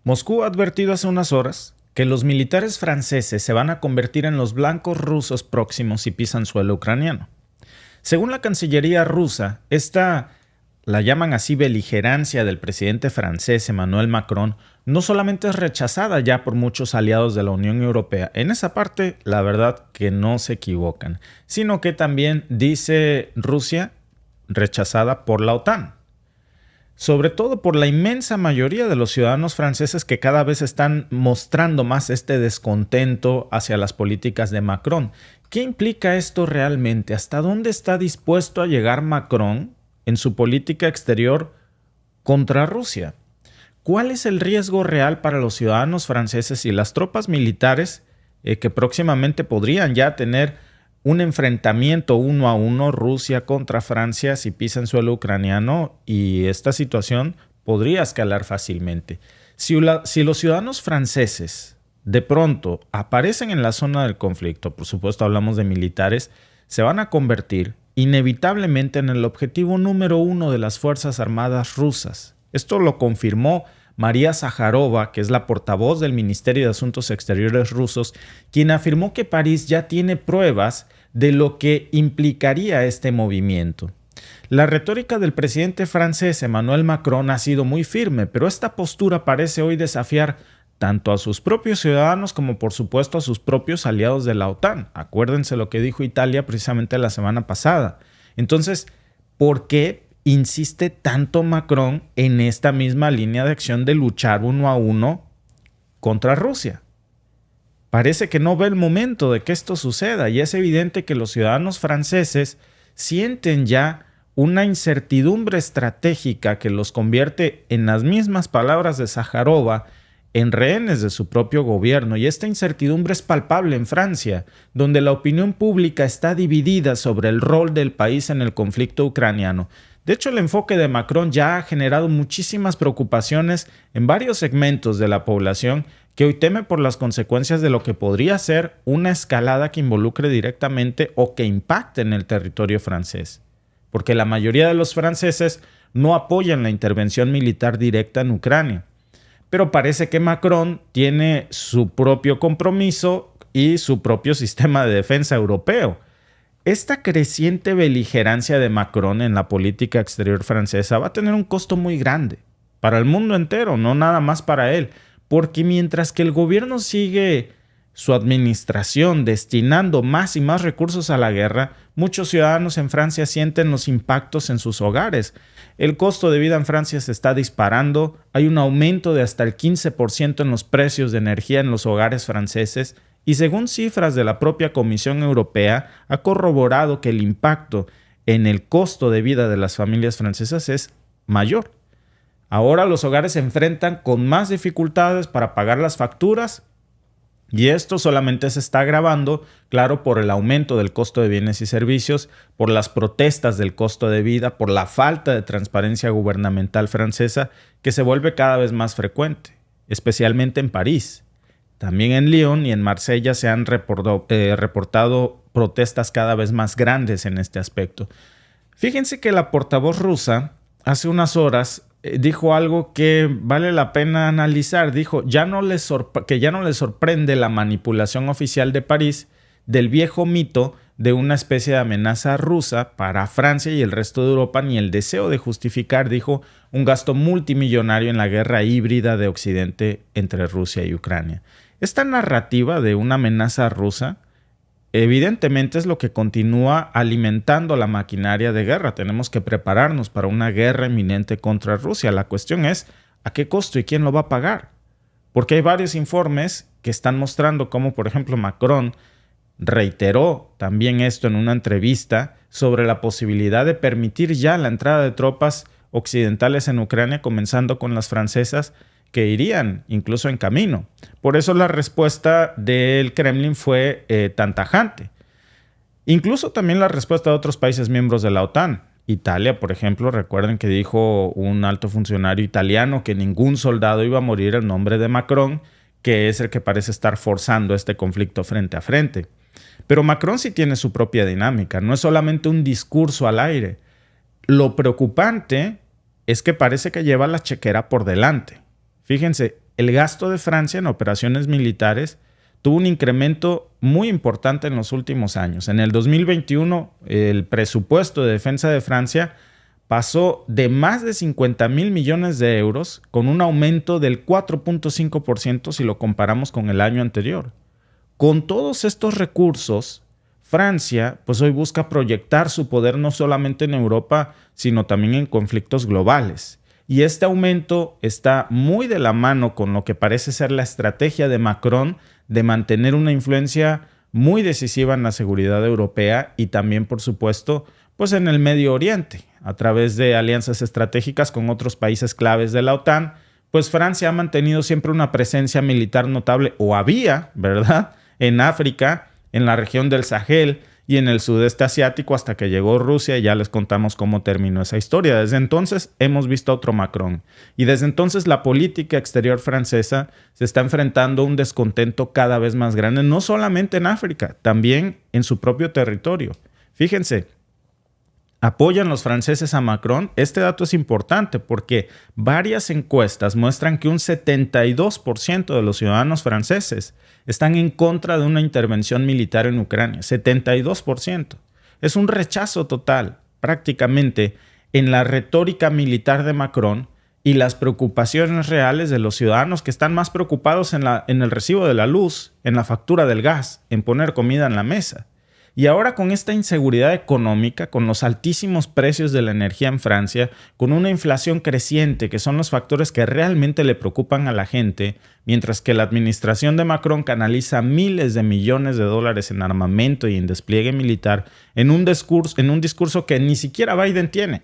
Moscú ha advertido hace unas horas que los militares franceses se van a convertir en los blancos rusos próximos si pisan suelo ucraniano. Según la Cancillería rusa, esta, la llaman así, beligerancia del presidente francés Emmanuel Macron, no solamente es rechazada ya por muchos aliados de la Unión Europea, en esa parte la verdad que no se equivocan, sino que también, dice Rusia, rechazada por la OTAN. Sobre todo por la inmensa mayoría de los ciudadanos franceses que cada vez están mostrando más este descontento hacia las políticas de Macron. ¿Qué implica esto realmente? ¿Hasta dónde está dispuesto a llegar Macron en su política exterior contra Rusia? ¿Cuál es el riesgo real para los ciudadanos franceses y las tropas militares que próximamente podrían ya tener un enfrentamiento 1-1 Rusia contra Francia si pisan suelo ucraniano, y esta situación podría escalar fácilmente? Si los ciudadanos franceses de pronto aparecen en la zona del conflicto, por supuesto hablamos de militares, se van a convertir inevitablemente en el objetivo número 1 de las Fuerzas Armadas rusas. Esto lo confirmó María Zakharova, que es la portavoz del Ministerio de Asuntos Exteriores rusos, quien afirmó que París ya tiene pruebas de lo que implicaría este movimiento. La retórica del presidente francés Emmanuel Macron ha sido muy firme, pero esta postura parece hoy desafiar tanto a sus propios ciudadanos como por supuesto a sus propios aliados de la OTAN. Acuérdense lo que dijo Italia precisamente la semana pasada. Entonces, ¿por qué insiste tanto Macron en esta misma línea de acción de luchar 1-1 contra Rusia? Parece que no ve el momento de que esto suceda, y es evidente que los ciudadanos franceses sienten ya una incertidumbre estratégica que los convierte, en las mismas palabras de Zakharova, en rehenes de su propio gobierno. Y esta incertidumbre es palpable en Francia, donde la opinión pública está dividida sobre el rol del país en el conflicto ucraniano. De hecho, el enfoque de Macron ya ha generado muchísimas preocupaciones en varios segmentos de la población que hoy teme por las consecuencias de lo que podría ser una escalada que involucre directamente o que impacte en el territorio francés. Porque la mayoría de los franceses no apoyan la intervención militar directa en Ucrania. Pero parece que Macron tiene su propio compromiso y su propio sistema de defensa europeo. Esta creciente beligerancia de Macron en la política exterior francesa va a tener un costo muy grande para el mundo entero, no nada más para él, porque mientras que el gobierno sigue su administración destinando más y más recursos a la guerra, muchos ciudadanos en Francia sienten los impactos en sus hogares. El costo de vida en Francia se está disparando, hay un aumento de hasta el 15% en los precios de energía en los hogares franceses, y según cifras de la propia Comisión Europea, ha corroborado que el impacto en el costo de vida de las familias francesas es mayor. Ahora los hogares se enfrentan con más dificultades para pagar las facturas, y esto solamente se está agravando, claro, por el aumento del costo de bienes y servicios, por las protestas del costo de vida, por la falta de transparencia gubernamental francesa que se vuelve cada vez más frecuente, especialmente en París. También en Lyon y en Marsella se han reportado protestas cada vez más grandes en este aspecto. Fíjense que la portavoz rusa hace unas horas dijo algo que vale la pena analizar. Dijo que ya no le sorprende la manipulación oficial de París del viejo mito de una especie de amenaza rusa para Francia y el resto de Europa, ni el deseo de justificar, dijo, un gasto multimillonario en la guerra híbrida de Occidente entre Rusia y Ucrania. Esta narrativa de una amenaza rusa evidentemente es lo que continúa alimentando la maquinaria de guerra. Tenemos que prepararnos para una guerra inminente contra Rusia. La cuestión es ¿a qué costo y quién lo va a pagar? Porque hay varios informes que están mostrando cómo, por ejemplo, Macron reiteró también esto en una entrevista sobre la posibilidad de permitir ya la entrada de tropas occidentales en Ucrania, comenzando con las francesas, que irían incluso en camino. Por eso la respuesta del Kremlin fue tan tajante. Incluso también la respuesta de otros países miembros de la OTAN. Italia, por ejemplo, recuerden que dijo un alto funcionario italiano que ningún soldado iba a morir en nombre de Macron, que es el que parece estar forzando este conflicto frente a frente. Pero Macron sí tiene su propia dinámica, no es solamente un discurso al aire. Lo preocupante es que parece que lleva la chequera por delante. Fíjense, el gasto de Francia en operaciones militares tuvo un incremento muy importante en los últimos años. En el 2021, el presupuesto de defensa de Francia pasó de más de 50,000 millones de euros con un aumento del 4.5% si lo comparamos con el año anterior. Con todos estos recursos, Francia pues hoy busca proyectar su poder no solamente en Europa, sino también en conflictos globales. Y este aumento está muy de la mano con lo que parece ser la estrategia de Macron de mantener una influencia muy decisiva en la seguridad europea y también, por supuesto, pues en el Medio Oriente, a través de alianzas estratégicas con otros países claves de la OTAN. Pues Francia ha mantenido siempre una presencia militar notable, o había, ¿verdad?, en África, en la región del Sahel y en el sudeste asiático hasta que llegó Rusia y ya les contamos cómo terminó esa historia. Desde entonces hemos visto a otro Macron y desde entonces la política exterior francesa se está enfrentando a un descontento cada vez más grande, no solamente en África, también en su propio territorio. Fíjense, ¿apoyan los franceses a Macron? Este dato es importante porque varias encuestas muestran que un 72% de los ciudadanos franceses están en contra de una intervención militar en Ucrania. 72%. Es un rechazo total, prácticamente, en la retórica militar de Macron y las preocupaciones reales de los ciudadanos que están más preocupados en el recibo de la luz, en la factura del gas, en poner comida en la mesa. Y ahora con esta inseguridad económica, con los altísimos precios de la energía en Francia, con una inflación creciente, que son los factores que realmente le preocupan a la gente, mientras que la administración de Macron canaliza miles de millones de dólares en armamento y en despliegue militar, en un discurso que ni siquiera Biden tiene.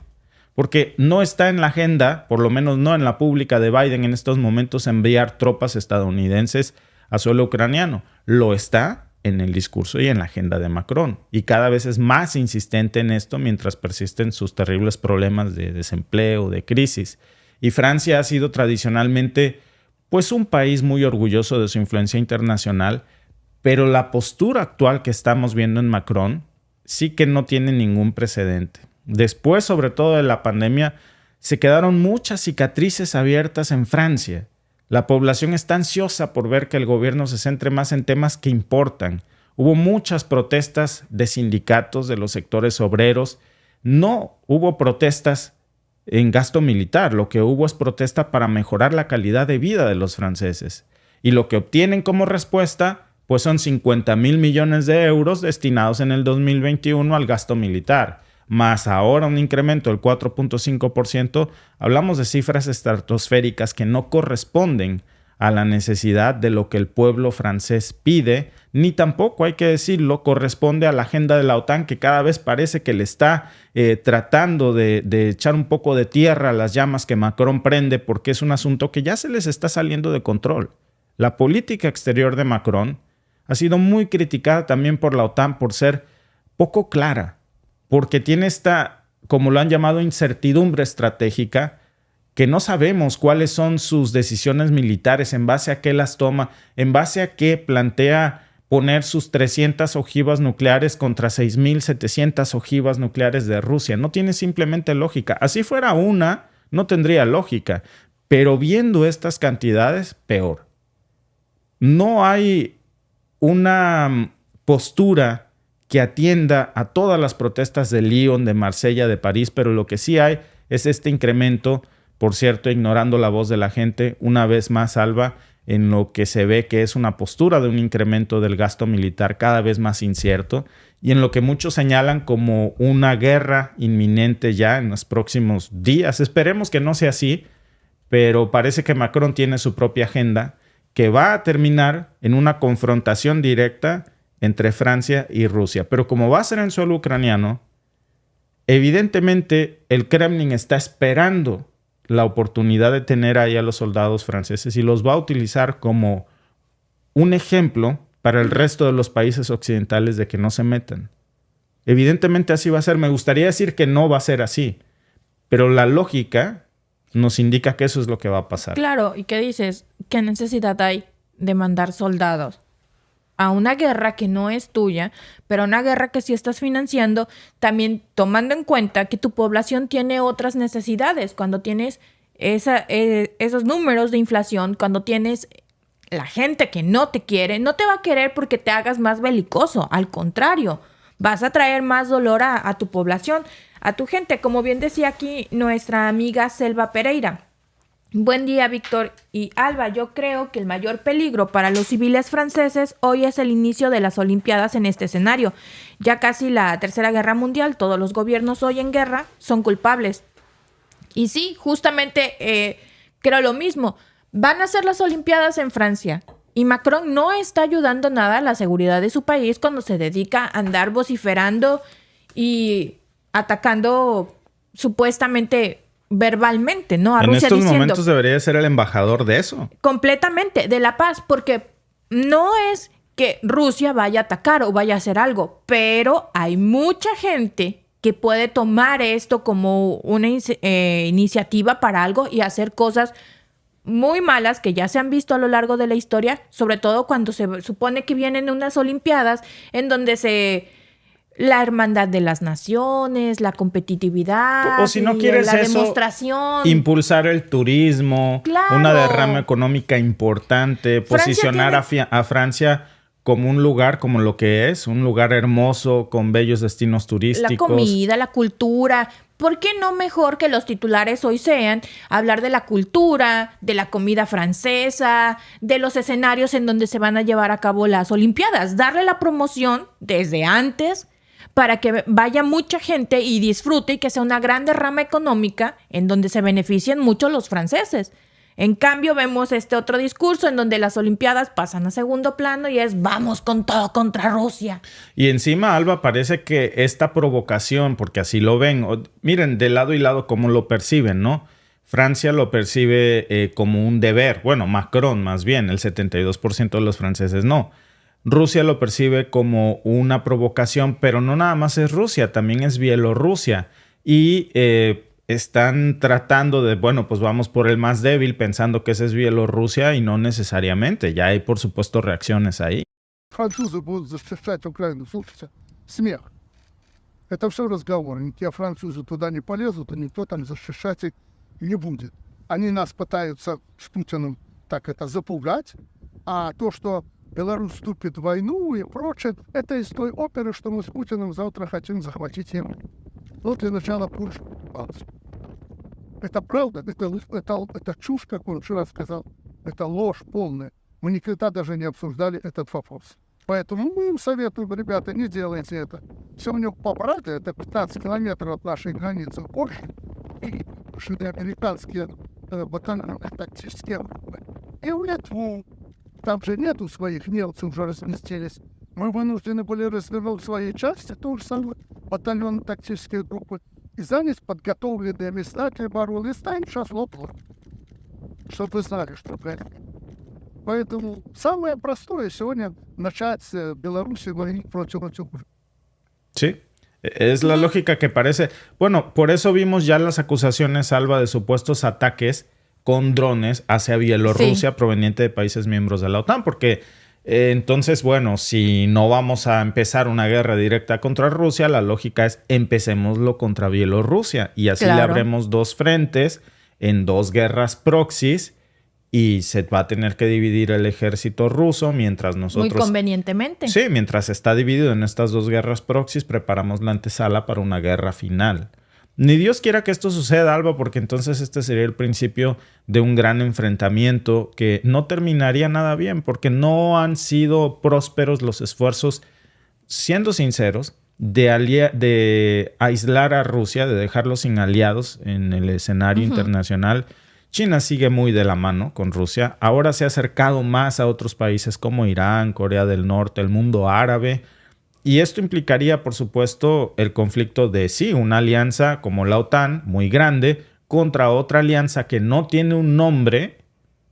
Porque no está en la agenda, por lo menos no en la pública de Biden en estos momentos, enviar tropas estadounidenses a suelo ucraniano. Lo está en el discurso y en la agenda de Macron. Y cada vez es más insistente en esto mientras persisten sus terribles problemas de desempleo, de crisis. Y Francia ha sido tradicionalmente pues un país muy orgulloso de su influencia internacional, pero la postura actual que estamos viendo en Macron sí que no tiene ningún precedente. Después, sobre todo de la pandemia, se quedaron muchas cicatrices abiertas en Francia. La población está ansiosa por ver que el gobierno se centre más en temas que importan. Hubo muchas protestas de sindicatos, de los sectores obreros. No hubo protestas en gasto militar. Lo que hubo es protesta para mejorar la calidad de vida de los franceses. Y lo que obtienen como respuesta, pues son 50,000 millones de euros destinados en el 2021 al gasto militar. Más ahora un incremento del 4.5%, hablamos de cifras estratosféricas que no corresponden a la necesidad de lo que el pueblo francés pide, ni tampoco, hay que decirlo, corresponde a la agenda de la OTAN, que cada vez parece que le está tratando de echar un poco de tierra a las llamas que Macron prende, porque es un asunto que ya se les está saliendo de control. La política exterior de Macron ha sido muy criticada también por la OTAN por ser poco clara, porque tiene esta, como lo han llamado, incertidumbre estratégica, que no sabemos cuáles son sus decisiones militares, en base a qué las toma, en base a qué plantea poner sus 300 ojivas nucleares contra 6,700 ojivas nucleares de Rusia. No tiene simplemente lógica. Así fuera una, no tendría lógica. Pero viendo estas cantidades, peor. No hay una postura que atienda a todas las protestas de Lyon, de Marsella, de París, pero lo que sí hay es este incremento, por cierto, ignorando la voz de la gente, una vez más, Alba, en lo que se ve que es una postura de un incremento del gasto militar cada vez más incierto y en lo que muchos señalan como una guerra inminente ya en los próximos días. Esperemos que no sea así, pero parece que Macron tiene su propia agenda que va a terminar en una confrontación directa entre Francia y Rusia. Pero como va a ser en suelo ucraniano, evidentemente el Kremlin está esperando la oportunidad de tener ahí a los soldados franceses y los va a utilizar como un ejemplo para el resto de los países occidentales de que no se metan. Evidentemente así va a ser. Me gustaría decir que no va a ser así, pero la lógica nos indica que eso es lo que va a pasar. Claro, ¿y qué dices? ¿Qué necesidad hay de mandar soldados a una guerra que no es tuya, pero una guerra que sí estás financiando, también tomando en cuenta que tu población tiene otras necesidades? Cuando tienes esos números de inflación, cuando tienes la gente que no te quiere, no te va a querer porque te hagas más belicoso. Al contrario, vas a traer más dolor a tu población, a tu gente. Como bien decía aquí nuestra amiga Selva Pereira. Buen día, Víctor y Alba. Yo creo que el mayor peligro para los civiles franceses hoy es el inicio de las Olimpiadas en este escenario. Ya casi la Tercera Guerra Mundial, todos los gobiernos hoy en guerra son culpables. Y sí, justamente creo lo mismo. Van a ser las Olimpiadas en Francia. Y Macron no está ayudando nada a la seguridad de su país cuando se dedica a andar vociferando y atacando supuestamente verbalmente, ¿no? A en Rusia estos diciendo, momentos debería ser el embajador de eso. Completamente, de la paz, porque no es que Rusia vaya a atacar o vaya a hacer algo, pero hay mucha gente que puede tomar esto como una iniciativa para algo y hacer cosas muy malas que ya se han visto a lo largo de la historia, sobre todo cuando se supone que vienen unas Olimpiadas en donde la hermandad de las naciones, la competitividad, o si no quieres la eso, demostración, impulsar el turismo, claro, una derrama económica importante, posicionar a Francia como un lugar, como lo que es, un lugar hermoso con bellos destinos turísticos. La comida, la cultura. ¿Por qué no mejor que los titulares hoy sean hablar de la cultura, de la comida francesa, de los escenarios en donde se van a llevar a cabo las Olimpiadas? Darle la promoción desde antes para que vaya mucha gente y disfrute y que sea una gran derrama económica en donde se beneficien mucho los franceses. En cambio, vemos este otro discurso en donde las Olimpiadas pasan a segundo plano y es vamos con todo contra Rusia. Y encima, Alba, parece que esta provocación, porque así lo ven, miren, de lado y lado cómo lo perciben, ¿no? Francia lo percibe como un deber. Bueno, Macron más bien, el 72% de los franceses no. Rusia lo percibe como una provocación, pero no nada más es Rusia, también es Bielorrusia. Y están tratando de, bueno, pues vamos por el más débil, pensando que ese es Bielorrusia y no necesariamente. Ya hay, por supuesto, reacciones ahí. Французы будут защищать Украину. Слушайте, смех. Это все разговоры. Те французы туда не полезут, и никто там защищать их не будет. Они нас пытаются с Путиным так это запугать, а то, что Беларусь вступит в войну и прочее, это из той оперы, что мы с Путиным завтра хотим захватить землю. Вот для начала Польшу. Это правда, это чушь, как он вчера сказал, это ложь полная. Мы никогда даже не обсуждали этот вопрос. Поэтому мы им советуем, ребята, не делайте это. Все у него побрали, это 15 километров от нашей границы в Польше. И шли американские батальоны тактические группы. И в Литву. Там же нету своих, немцы уже разместились. Мы вынуждены были развернуть свои части, то же самое, батальоны тактические группы, и занять подготовленные места для обороны. И станем сейчас лопнуть, чтобы вы знали, что это. Поэтому самое простое сегодня начать с Беларуси войны против Украины. Sí, es la lógica que parece. Bueno, por eso vimos ya las acusaciones, Alba, de supuestos ataques con drones hacia Bielorrusia, sí, proveniente de países miembros de la OTAN, porque entonces, bueno, si no vamos a empezar una guerra directa contra Rusia, la lógica es empecémoslo contra Bielorrusia y así le abremos dos frentes en dos guerras proxies y se va a tener que dividir el ejército ruso mientras nosotros... Muy convenientemente. Sí, mientras está dividido en estas dos guerras proxies, preparamos la antesala para una guerra final. Ni Dios quiera que esto suceda, Alba, porque entonces este sería el principio de un gran enfrentamiento que no terminaría nada bien, porque no han sido prósperos los esfuerzos, siendo sinceros, de aislar a Rusia, de dejarlos sin aliados en el escenario internacional. China sigue muy de la mano con Rusia. Ahora se ha acercado más a otros países como Irán, Corea del Norte, el mundo árabe. Y esto implicaría, por supuesto, el conflicto de, sí, una alianza como la OTAN, muy grande, contra otra alianza que no tiene un nombre,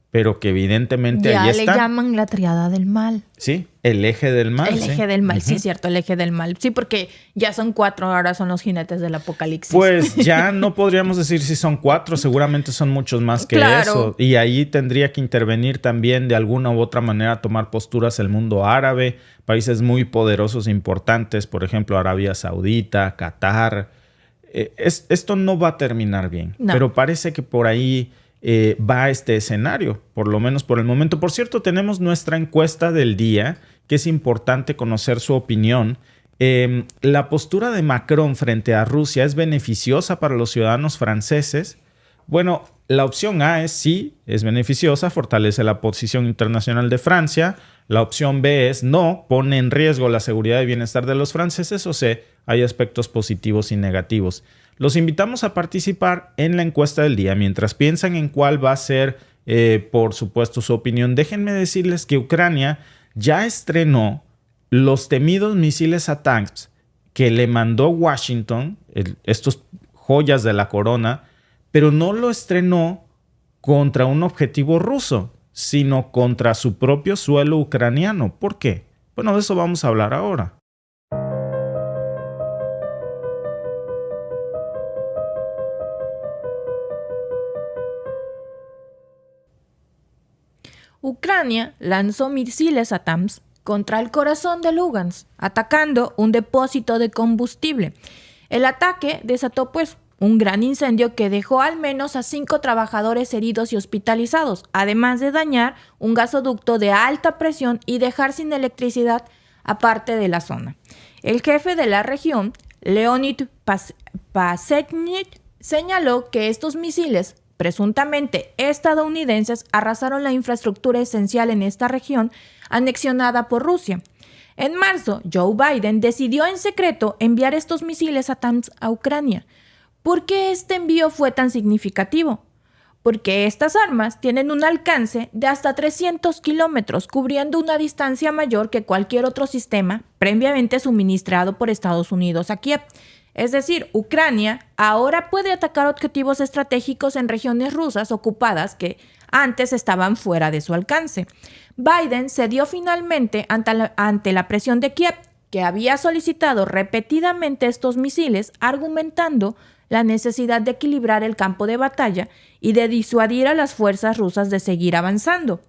pero que evidentemente ahí está. Ya le llaman la triada del mal. Sí, el eje del mal. El eje del mal, sí, es cierto, el eje del mal. Sí, porque ya son 4, ahora son los jinetes del apocalipsis. Pues ya no podríamos decir si son 4, seguramente son muchos más que eso. Y ahí tendría que intervenir también de alguna u otra manera, tomar posturas el mundo árabe, países muy poderosos e importantes, por ejemplo, Arabia Saudita, Qatar. Esto no va a terminar bien, pero parece que por ahí va este escenario, por lo menos por el momento. Por cierto, tenemos nuestra encuesta del día, que es importante conocer su opinión. ¿La postura de Macron frente a Rusia es beneficiosa para los ciudadanos franceses? Bueno, la opción A es sí, es beneficiosa, fortalece la posición internacional de Francia. La opción B es no, pone en riesgo la seguridad y bienestar de los franceses. O C, hay aspectos positivos y negativos. Los invitamos a participar en la encuesta del día. Mientras piensan en cuál va a ser, por supuesto, su opinión, déjenme decirles que Ucrania ya estrenó los temidos misiles ATACMS que le mandó Washington, estos joyas de la corona, pero no lo estrenó contra un objetivo ruso, sino contra su propio suelo ucraniano. ¿Por qué? Bueno, de eso vamos a hablar ahora. Ucrania lanzó misiles ATACMS contra el corazón de Lugansk, atacando un depósito de combustible. El ataque desató un gran incendio que dejó al menos a 5 trabajadores heridos y hospitalizados, además de dañar un gasoducto de alta presión y dejar sin electricidad a parte de la zona. El jefe de la región, Leonid Pasetnik, señaló que estos misiles presuntamente estadounidenses arrasaron la infraestructura esencial en esta región anexionada por Rusia. En marzo, Joe Biden decidió en secreto enviar estos misiles ATACMS a Ucrania. ¿Por qué este envío fue tan significativo? Porque estas armas tienen un alcance de hasta 300 kilómetros, cubriendo una distancia mayor que cualquier otro sistema previamente suministrado por Estados Unidos a Kiev. Es decir, Ucrania ahora puede atacar objetivos estratégicos en regiones rusas ocupadas que antes estaban fuera de su alcance. Biden cedió finalmente ante la presión de Kiev, que había solicitado repetidamente estos misiles, argumentando la necesidad de equilibrar el campo de batalla y de disuadir a las fuerzas rusas de seguir avanzando.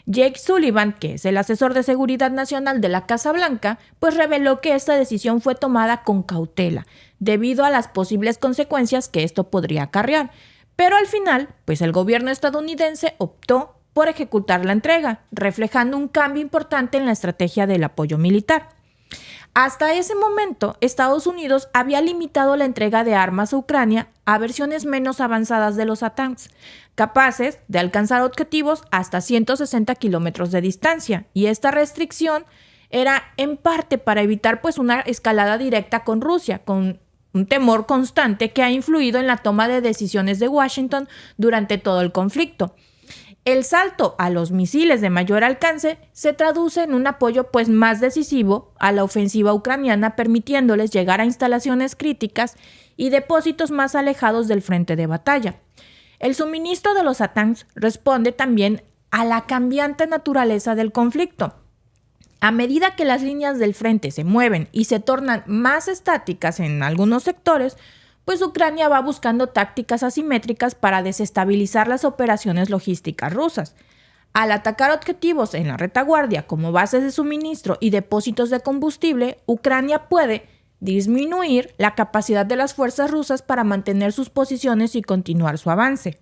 Jake Sullivan, que es el asesor de seguridad nacional de la Casa Blanca, reveló que esta decisión fue tomada con cautela, debido a las posibles consecuencias que esto podría acarrear. Pero al final, el gobierno estadounidense optó por ejecutar la entrega, reflejando un cambio importante en la estrategia del apoyo militar. Hasta ese momento, Estados Unidos había limitado la entrega de armas a Ucrania a versiones menos avanzadas de los ATACMS, capaces de alcanzar objetivos hasta 160 kilómetros de distancia, y esta restricción era en parte para evitar una escalada directa con Rusia, con un temor constante que ha influido en la toma de decisiones de Washington durante todo el conflicto. El salto a los misiles de mayor alcance se traduce en un apoyo más decisivo a la ofensiva ucraniana, permitiéndoles llegar a instalaciones críticas y depósitos más alejados del frente de batalla. El suministro de los ATACMS responde también a la cambiante naturaleza del conflicto. A medida que las líneas del frente se mueven y se tornan más estáticas en algunos sectores, Ucrania va buscando tácticas asimétricas para desestabilizar las operaciones logísticas rusas. Al atacar objetivos en la retaguardia como bases de suministro y depósitos de combustible, Ucrania puede disminuir la capacidad de las fuerzas rusas para mantener sus posiciones y continuar su avance.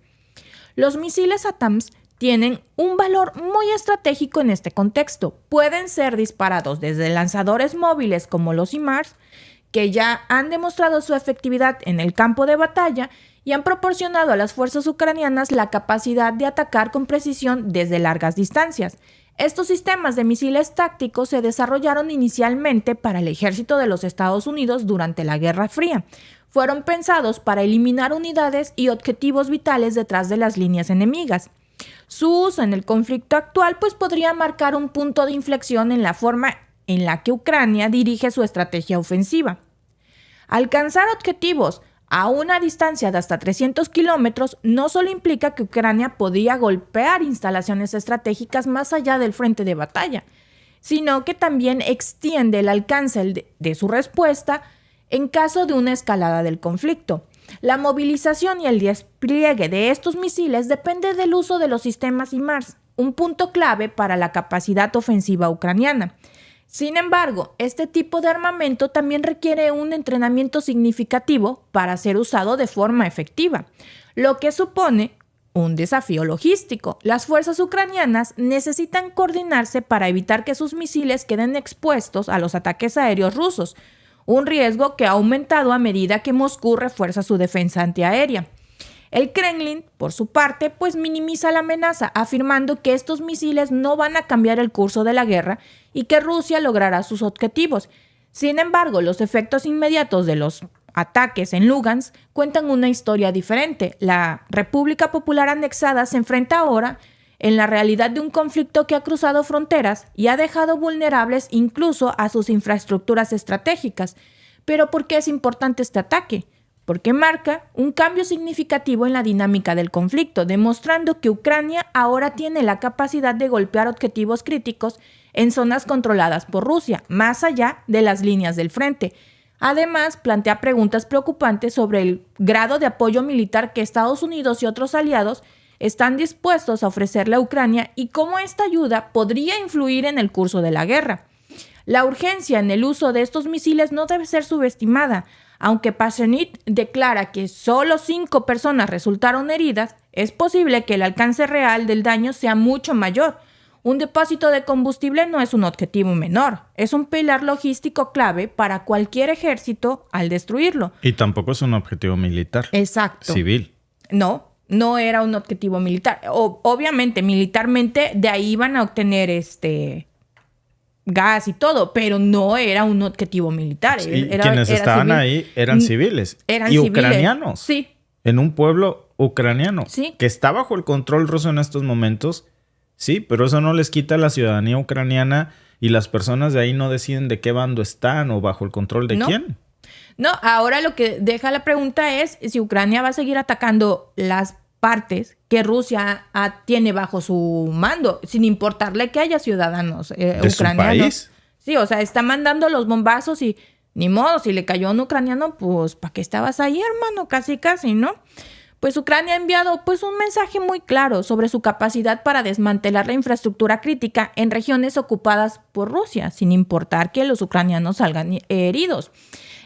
Los misiles ATACMS tienen un valor muy estratégico en este contexto. Pueden ser disparados desde lanzadores móviles como los HIMARS, que ya han demostrado su efectividad en el campo de batalla y han proporcionado a las fuerzas ucranianas la capacidad de atacar con precisión desde largas distancias. Estos sistemas de misiles tácticos se desarrollaron inicialmente para el ejército de los Estados Unidos durante la Guerra Fría. Fueron pensados para eliminar unidades y objetivos vitales detrás de las líneas enemigas. Su uso en el conflicto actual podría marcar un punto de inflexión en la forma en la que Ucrania dirige su estrategia ofensiva. Alcanzar objetivos a una distancia de hasta 300 kilómetros no solo implica que Ucrania podría golpear instalaciones estratégicas más allá del frente de batalla, sino que también extiende el alcance de su respuesta en caso de una escalada del conflicto. La movilización y el despliegue de estos misiles depende del uso de los sistemas HIMARS, un punto clave para la capacidad ofensiva ucraniana. Sin embargo, este tipo de armamento también requiere un entrenamiento significativo para ser usado de forma efectiva, lo que supone un desafío logístico. Las fuerzas ucranianas necesitan coordinarse para evitar que sus misiles queden expuestos a los ataques aéreos rusos, un riesgo que ha aumentado a medida que Moscú refuerza su defensa antiaérea. El Kremlin, por su parte, pues minimiza la amenaza, afirmando que estos misiles no van a cambiar el curso de la guerra y que Rusia logrará sus objetivos. Sin embargo, los efectos inmediatos de los ataques en Lugansk cuentan una historia diferente. La República Popular anexada se enfrenta ahora en la realidad de un conflicto que ha cruzado fronteras y ha dejado vulnerables incluso a sus infraestructuras estratégicas. ¿Pero por qué es importante este ataque? Porque marca un cambio significativo en la dinámica del conflicto, demostrando que Ucrania ahora tiene la capacidad de golpear objetivos críticos en zonas controladas por Rusia, más allá de las líneas del frente. Además, plantea preguntas preocupantes sobre el grado de apoyo militar que Estados Unidos y otros aliados están dispuestos a ofrecerle a Ucrania y cómo esta ayuda podría influir en el curso de la guerra. La urgencia en el uso de estos misiles no debe ser subestimada. Aunque Pashenit declara que solo 5 personas resultaron heridas, es posible que el alcance real del daño sea mucho mayor. Un depósito de combustible no es un objetivo menor, es un pilar logístico clave para cualquier ejército al destruirlo. Y tampoco es un objetivo militar. Exacto. Civil. No era un objetivo militar. Obviamente, militarmente, de ahí iban a obtener gas y todo, pero no era un objetivo militar. Sí, quienes estaban civil. Ahí eran civiles. Eran y civiles. Ucranianos. Sí. En un pueblo ucraniano. Sí. Que está bajo el control ruso en estos momentos. Sí, pero eso no les quita la ciudadanía ucraniana y las personas de ahí no deciden de qué bando están o bajo el control de quién. No, ahora lo que deja la pregunta es si Ucrania va a seguir atacando las partes que Rusia tiene bajo su mando, sin importarle que haya ciudadanos ¿De ucranianos. su país? Sí, o sea, está mandando los bombazos y ni modo, si le cayó a un ucraniano, pues ¿para qué estabas ahí, hermano? Casi, ¿no? Pues Ucrania ha enviado pues un mensaje muy claro sobre su capacidad para desmantelar la infraestructura crítica en regiones ocupadas por Rusia, sin importar que los ucranianos salgan heridos.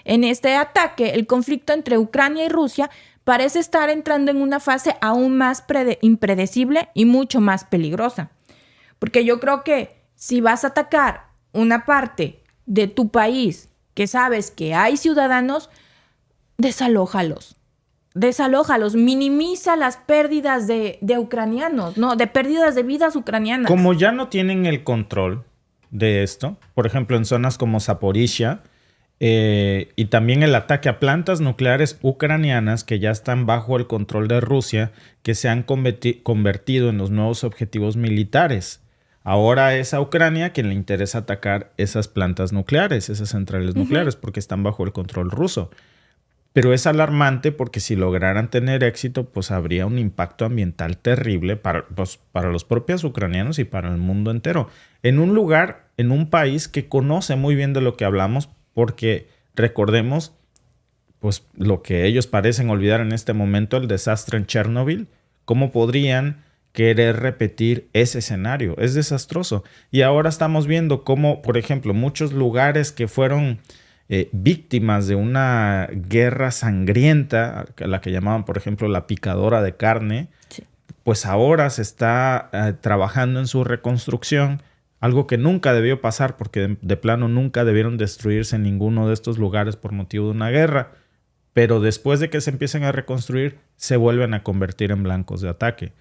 En este ataque, el conflicto entre Ucrania y Rusia parece estar entrando en una fase aún más impredecible y mucho más peligrosa. Porque yo creo que si vas a atacar una parte de tu país que sabes que hay ciudadanos, desalójalos, minimiza las pérdidas de ucranianos, ¿no? De pérdidas de vidas ucranianas. Como ya no tienen el control de esto, por ejemplo, en zonas como Zaporizhia, y también el ataque a plantas nucleares ucranianas que ya están bajo el control de Rusia, que se han convertido en los nuevos objetivos militares. Ahora es a Ucrania quien le interesa atacar esas plantas nucleares, esas centrales nucleares, porque están bajo el control ruso. Pero es alarmante porque si lograran tener éxito, pues habría un impacto ambiental terrible para los propios ucranianos y para el mundo entero. En un lugar, en un país que conoce muy bien de lo que hablamos, porque recordemos pues lo que ellos parecen olvidar en este momento, el desastre en Chernobyl. ¿Cómo podrían querer repetir ese escenario? Es desastroso. Y ahora estamos viendo cómo, por ejemplo, muchos lugares que fueron víctimas de una guerra sangrienta, la que llamaban, por ejemplo, la picadora de carne, sí, pues ahora se está trabajando en su reconstrucción. Algo que nunca debió pasar porque de plano nunca debieron destruirse ninguno de estos lugares por motivo de una guerra. Pero después de que se empiecen a reconstruir, se vuelven a convertir en blancos de ataque.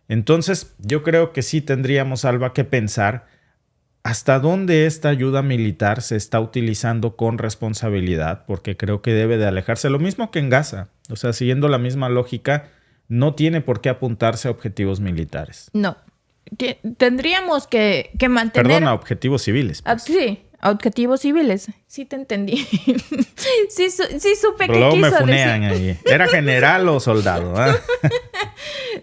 Entonces, yo creo que sí tendríamos, Alba, que pensar hasta dónde esta ayuda militar se está utilizando con responsabilidad, porque creo que debe de alejarse. Lo mismo que en Gaza. O sea, siguiendo la misma lógica, no tiene por qué apuntarse a objetivos militares. No. Tendríamos que mantener... Perdón, a objetivos civiles. Pues. Sí, a objetivos civiles. Sí te entendí. sí supe pero que luego quiso me funean ahí. ¿Era general o soldado? ¿Eh?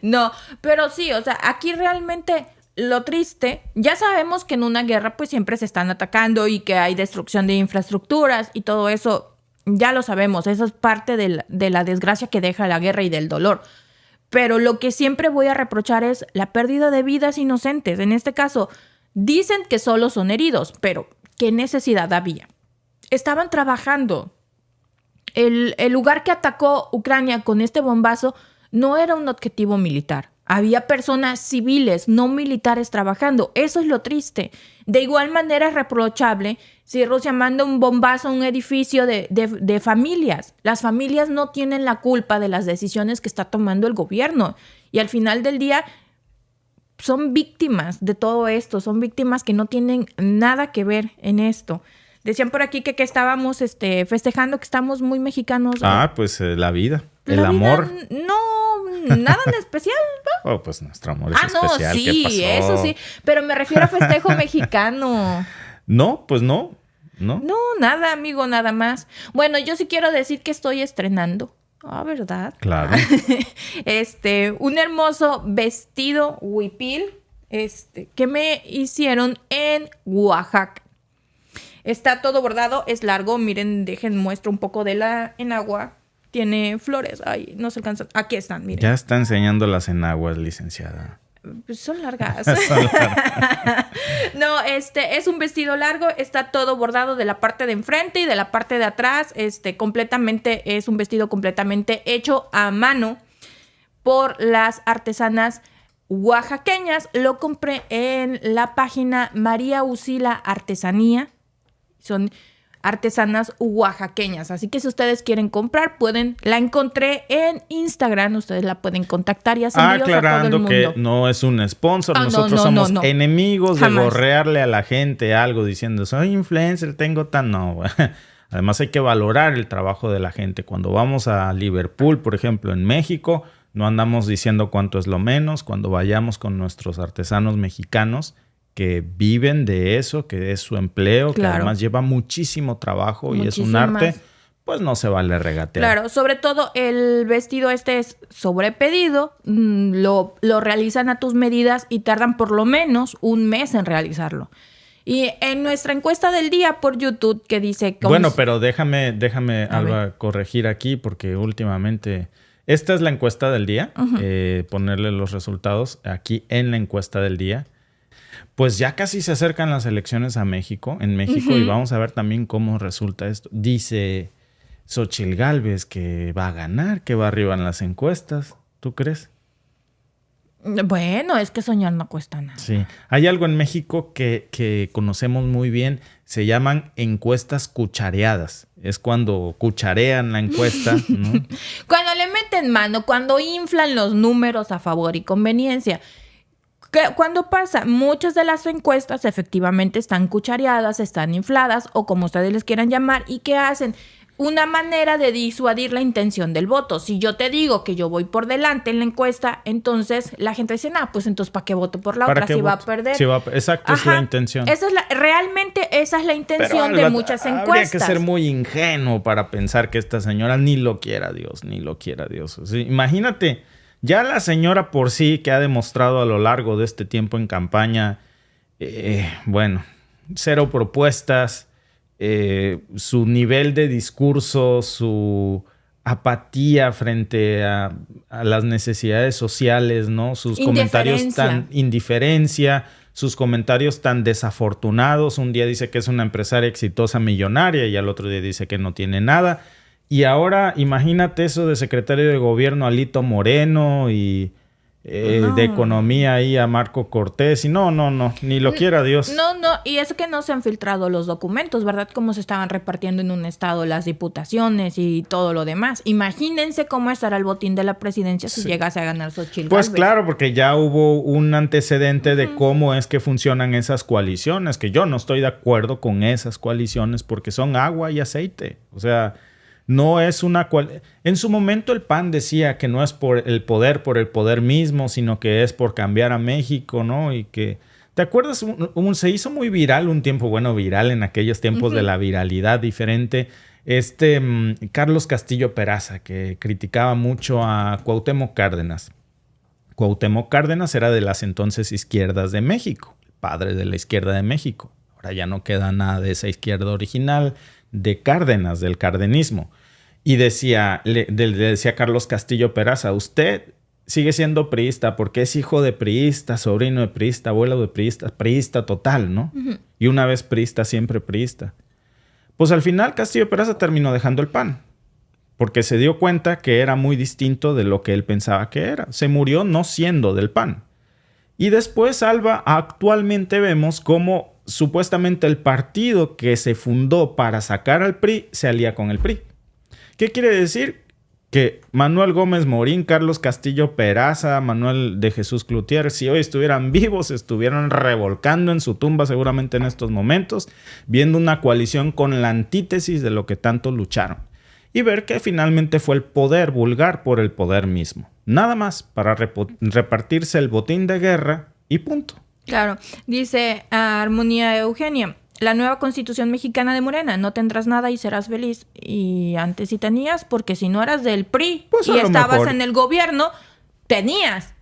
No, pero sí, o sea, aquí realmente lo triste, ya sabemos que en una guerra pues siempre se están atacando y que hay destrucción de infraestructuras y todo eso, ya lo sabemos, eso es parte de la desgracia que deja la guerra y del dolor. Pero lo que siempre voy a reprochar es la pérdida de vidas inocentes. En este caso, dicen que solo son heridos, pero ¿qué necesidad había? Estaban trabajando. El lugar que atacó Ucrania con este bombazo no era un objetivo militar. Había personas civiles, no militares trabajando. Eso es lo triste. De igual manera es reprochable si Rusia manda un bombazo a un edificio de familias. Las familias no tienen la culpa de las decisiones que está tomando el gobierno. Y al final del día son víctimas de todo esto. Son víctimas que no tienen nada que ver en esto. Decían por aquí que estábamos festejando, que estamos muy mexicanos. Pues la vida, el La vida, amor. No, nada en especial, ¿no? Oh, pues nuestro amor es especial. No, sí, ¿Qué pasó? eso sí. Pero me refiero a festejo mexicano. No, pues no. No. No, nada, amigo, nada más. Bueno, yo sí quiero decir que estoy estrenando. ¿Verdad? Claro. Un hermoso vestido huipil, que me hicieron en Oaxaca. Está todo bordado, es largo. Miren, muestro un poco de la enagua. Tiene flores. Ay, no se alcanzan. Aquí están, miren. Ya está enseñando las enaguas, licenciada. Pues son largas. Son largas. No, es un vestido largo. Está todo bordado de la parte de enfrente y de la parte de atrás. Completamente, es un vestido completamente hecho a mano por las artesanas oaxaqueñas. Lo compré en la página María Usila Artesanía. Son artesanas oaxaqueñas. Así que si ustedes quieren comprar, la encontré en Instagram. Ustedes la pueden contactar y hacer envíos a todo el Aclarando mundo. que no es un sponsor. Nosotros somos enemigos Jamás. de gorrearle a la gente algo diciendo, soy influencer, tengo tan... No, además hay que valorar el trabajo de la gente. Cuando vamos a Liverpool, por ejemplo, en México, no andamos diciendo cuánto es lo menos. Cuando vayamos con nuestros artesanos mexicanos que viven de eso, que es su empleo, Claro. que además lleva muchísimo trabajo y es un arte, pues no se vale regatear. Claro, sobre todo el vestido es sobrepedido, lo realizan a tus medidas y tardan por lo menos un mes en realizarlo. Y en nuestra encuesta del día por YouTube que dice... Bueno, pero déjame Alba, corregir aquí porque últimamente... Esta es la encuesta del día, ponerle los resultados aquí en la encuesta del día. Pues ya casi se acercan las elecciones en México y vamos a ver también cómo resulta esto. Dice Xóchitl Gálvez que va a ganar, que va arriba en las encuestas. ¿Tú crees? Bueno, es que soñar no cuesta nada. Sí. Hay algo en México que conocemos muy bien. Se llaman encuestas cuchareadas. Es cuando cucharean la encuesta, ¿no? Cuando le meten mano, cuando inflan los números a favor y conveniencia. Cuando pasa, muchas de las encuestas efectivamente están cuchareadas, están infladas o como ustedes les quieran llamar. ¿Y qué hacen? Una manera de disuadir la intención del voto. Si yo te digo que yo voy por delante en la encuesta, entonces la gente dice, pues entonces ¿para qué voto por la otra si va a perder? Exacto, es la intención. Realmente esa es la intención de muchas encuestas. Habría que ser muy ingenuo para pensar que esta señora ni lo quiera Dios, ni lo quiera Dios. O sea, imagínate... Ya la señora por sí, que ha demostrado a lo largo de este tiempo en campaña, cero propuestas, su nivel de discurso, su apatía frente a las necesidades sociales, ¿no? Sus comentarios tan indiferencia, sus comentarios tan desafortunados. Un día dice que es una empresaria exitosa millonaria y al otro día dice que no tiene nada. Y ahora imagínate eso de secretario de gobierno Alito Moreno y de economía ahí a Marco Cortés. Y no, ni lo quiera Dios. No, y eso que no se han filtrado los documentos, ¿verdad? Cómo se estaban repartiendo en un estado las diputaciones y todo lo demás. Imagínense cómo estará el botín de la presidencia si llegase a ganar Xóchitl Pues Gálvez. claro, porque ya hubo un antecedente de cómo es que funcionan esas coaliciones, que yo no estoy de acuerdo con esas coaliciones porque son agua y aceite. O sea... No es una... En su momento el PAN decía que no es por el poder mismo, sino que es por cambiar a México, ¿no? Y que... ¿Te acuerdas? Se hizo muy viral un tiempo, viral en aquellos tiempos de la viralidad diferente. Carlos Castillo Peraza, que criticaba mucho a Cuauhtémoc Cárdenas. Cuauhtémoc Cárdenas era de las entonces izquierdas de México, padre de la izquierda de México. Ahora ya no queda nada de esa izquierda original de Cárdenas, del cardenismo. Y le decía Carlos Castillo Peraza, usted sigue siendo priista porque es hijo de priista, sobrino de priista, abuelo de priista total, ¿no? Y una vez priista, siempre priista. Pues al final Castillo Peraza terminó dejando el PAN. porque se dio cuenta que era muy distinto de lo que él pensaba que era. Se murió no siendo del PAN. Y después, Alba, actualmente vemos cómo supuestamente el partido que se fundó para sacar al PRI se alía con el PRI. ¿Qué quiere decir? Que Manuel Gómez Morín, Carlos Castillo Peraza, Manuel de Jesús Cloutier, si hoy estuvieran vivos, estuvieran revolcando en su tumba seguramente en estos momentos, viendo una coalición con la antítesis de lo que tanto lucharon. Y ver que finalmente fue el poder vulgar por el poder mismo. Nada más para repartirse el botín de guerra y punto. Claro. Dice Armonía Eugenia, la nueva Constitución mexicana de Morena, no tendrás nada y serás feliz. Y antes sí tenías, porque si no eras del PRI Pues y a lo estabas mejor en el gobierno, tenías.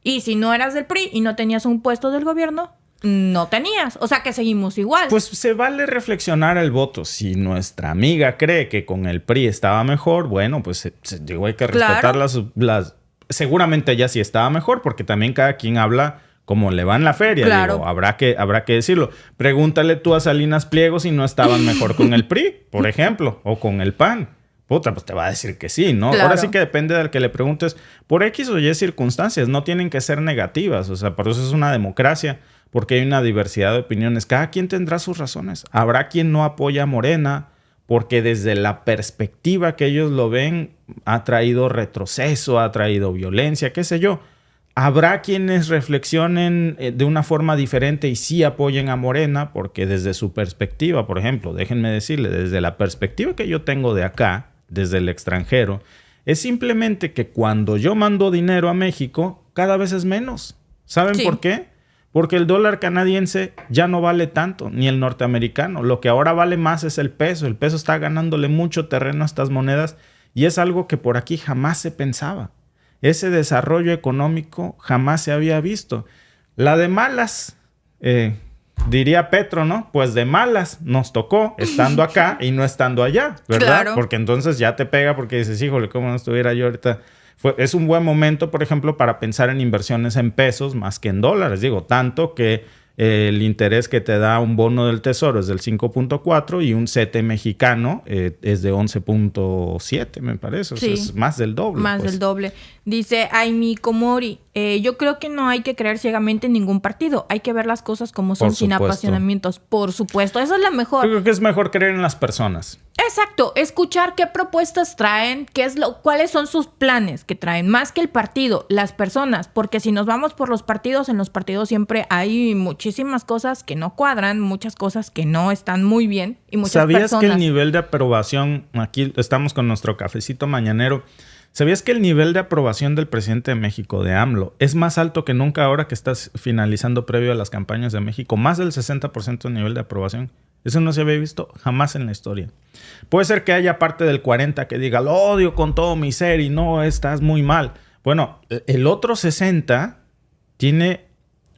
Y si no eras del PRI y no tenías un puesto del gobierno, no tenías. O sea que seguimos igual. Pues se vale reflexionar el voto. Si nuestra amiga cree que con el PRI estaba mejor, bueno, pues digo, hay que respetar las... Seguramente ella sí estaba mejor, porque también cada quien habla como le va en la feria. Claro. Digo, habrá que decirlo. Pregúntale tú a Salinas Pliego si no estaban mejor con el PRI, por ejemplo, o con el PAN. Puta, pues te va a decir que sí, ¿no? Claro. Ahora sí que depende del que le preguntes. Por X o Y circunstancias, no tienen que ser negativas. O sea, por eso es una democracia, porque hay una diversidad de opiniones. Cada quien tendrá sus razones. Habrá quien no apoya a Morena, porque desde la perspectiva que ellos lo ven, ha traído retroceso, ha traído violencia, qué sé yo. Habrá quienes reflexionen de una forma diferente y sí apoyen a Morena, porque desde su perspectiva, por ejemplo, déjenme decirle, desde la perspectiva que yo tengo de acá, desde el extranjero, es simplemente que cuando yo mando dinero a México, cada vez es menos. ¿Saben por qué? Porque el dólar canadiense ya no vale tanto, ni el norteamericano. Lo que ahora vale más es el peso. El peso está ganándole mucho terreno a estas monedas y es algo que por aquí jamás se pensaba. Ese desarrollo económico jamás se había visto. La de malas, diría Petro, ¿no? Pues de malas nos tocó estando acá y no estando allá, ¿verdad? Claro. Porque entonces ya te pega porque dices, híjole, ¿cómo no estuviera yo ahorita? Es un buen momento, por ejemplo, para pensar en inversiones en pesos más que en dólares. Digo, tanto que el interés que te da un bono del Tesoro es del 5.4 y un CETE mexicano es de 11.7, me parece. O sea, es más del doble. Más del doble. Dice Aimi Komori, yo creo que no hay que creer ciegamente en ningún partido. Hay que ver las cosas como son, sin apasionamientos. Por supuesto, eso es lo mejor. Yo creo que es mejor creer en las personas. Exacto, escuchar qué propuestas traen, cuáles son sus planes que traen, más que el partido, las personas, porque si nos vamos por los partidos, en los partidos siempre hay muchísimas cosas que no cuadran, muchas cosas que no están muy bien y muchas ¿Sabías personas... que el nivel de aprobación, aquí estamos con nuestro cafecito mañanero, ¿sabías que el nivel de aprobación del presidente de México, de AMLO, es más alto que nunca ahora que estás finalizando previo a las campañas de México? Más del 60% de nivel de aprobación. Eso no se había visto jamás en la historia. Puede ser que haya parte del 40% que diga, lo odio con todo mi ser y no, estás muy mal. Bueno, el otro 60% tiene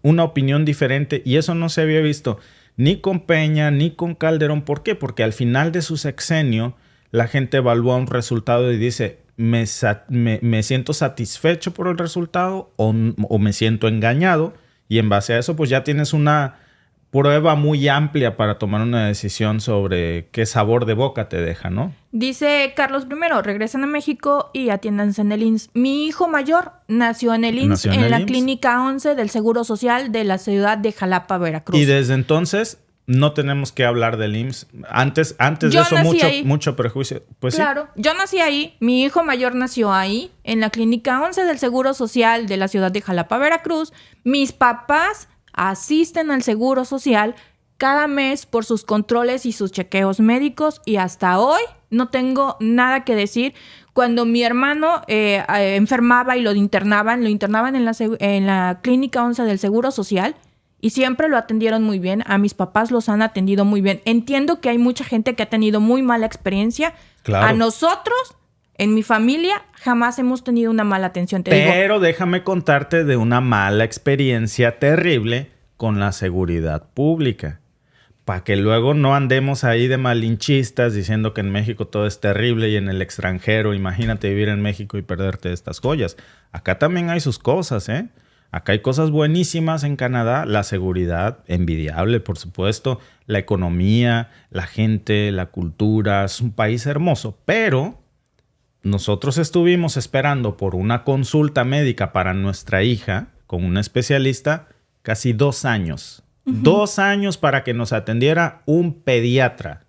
una opinión diferente y eso no se había visto ni con Peña ni con Calderón. ¿Por qué? Porque al final de su sexenio la gente evalúa un resultado y dice, me siento satisfecho por el resultado o me siento engañado, y en base a eso pues ya tienes una prueba muy amplia para tomar una decisión sobre qué sabor de boca te deja, ¿no? Dice Carlos I, regresan a México y atiéndanse en el IMSS. Mi hijo mayor nació en el IMSS, en la Clínica 11 del Seguro Social de la ciudad de Jalapa, Veracruz. Y desde entonces no tenemos que hablar del IMSS. Antes de eso mucho prejuicio. Pues claro, sí. Yo nací ahí, mi hijo mayor nació ahí, en la Clínica 11 del Seguro Social de la ciudad de Jalapa, Veracruz. Mis papás asisten al Seguro Social cada mes por sus controles y sus chequeos médicos y hasta hoy no tengo nada que decir. Cuando mi hermano enfermaba y lo internaban en la Clínica 11 del Seguro Social y siempre lo atendieron muy bien. A mis papás los han atendido muy bien. Entiendo que hay mucha gente que ha tenido muy mala experiencia. Claro. A nosotros, en mi familia, jamás hemos tenido una mala atención. Pero déjame contarte de una mala experiencia terrible con la seguridad pública. Para que luego no andemos ahí de malinchistas diciendo que en México todo es terrible y en el extranjero, imagínate vivir en México y perderte estas joyas. Acá también hay sus cosas, ¿eh? Acá hay cosas buenísimas en Canadá. La seguridad, envidiable, por supuesto. La economía, la gente, la cultura. Es un país hermoso, pero nosotros estuvimos esperando por una consulta médica para nuestra hija con un especialista casi 2 años. 2 años para que nos atendiera un pediatra.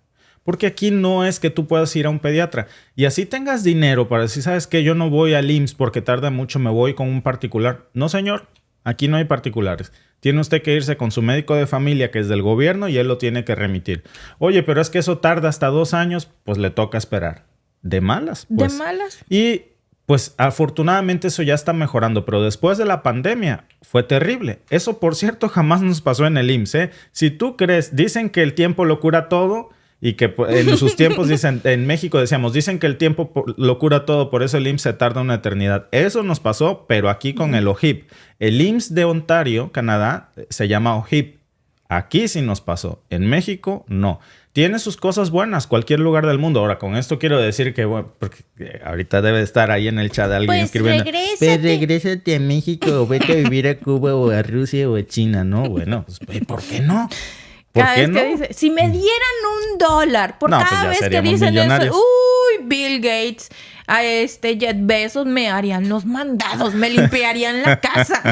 Porque aquí no es que tú puedas ir a un pediatra y así tengas dinero para decir, ¿sabes qué? Yo no voy al IMSS porque tarda mucho, me voy con un particular. No, señor, aquí no hay particulares. Tiene usted que irse con su médico de familia que es del gobierno y él lo tiene que remitir. Oye, pero es que eso tarda hasta 2 años, pues le toca esperar. De malas, pues. De malas. Y pues afortunadamente eso ya está mejorando, pero después de la pandemia fue terrible. Eso, por cierto, jamás nos pasó en el IMSS, ¿eh? Si tú crees, dicen que el tiempo lo cura todo y que en sus tiempos dicen, en México decíamos, dicen que el tiempo lo cura todo, por eso el IMSS se tarda una eternidad. Eso nos pasó, pero aquí con el OHIP. El IMSS de Ontario, Canadá, se llama OHIP. Aquí sí nos pasó. En México, no. Tiene sus cosas buenas, cualquier lugar del mundo. Ahora, con esto quiero decir que, bueno, porque ahorita debe estar ahí en el chat alguien Pues escribiendo. regrésate. Pues regrésate a México o vete a vivir a Cuba o a Rusia o a China, ¿no? Bueno, pues, ¿por qué no? ¿Por Cada qué vez no? que dice, si me dieran $1 por No, pues cada ya vez que seríamos dicen millonarios. eso, uy, Bill Gates, a Jeff Bezos me harían los mandados, me limpiarían la casa.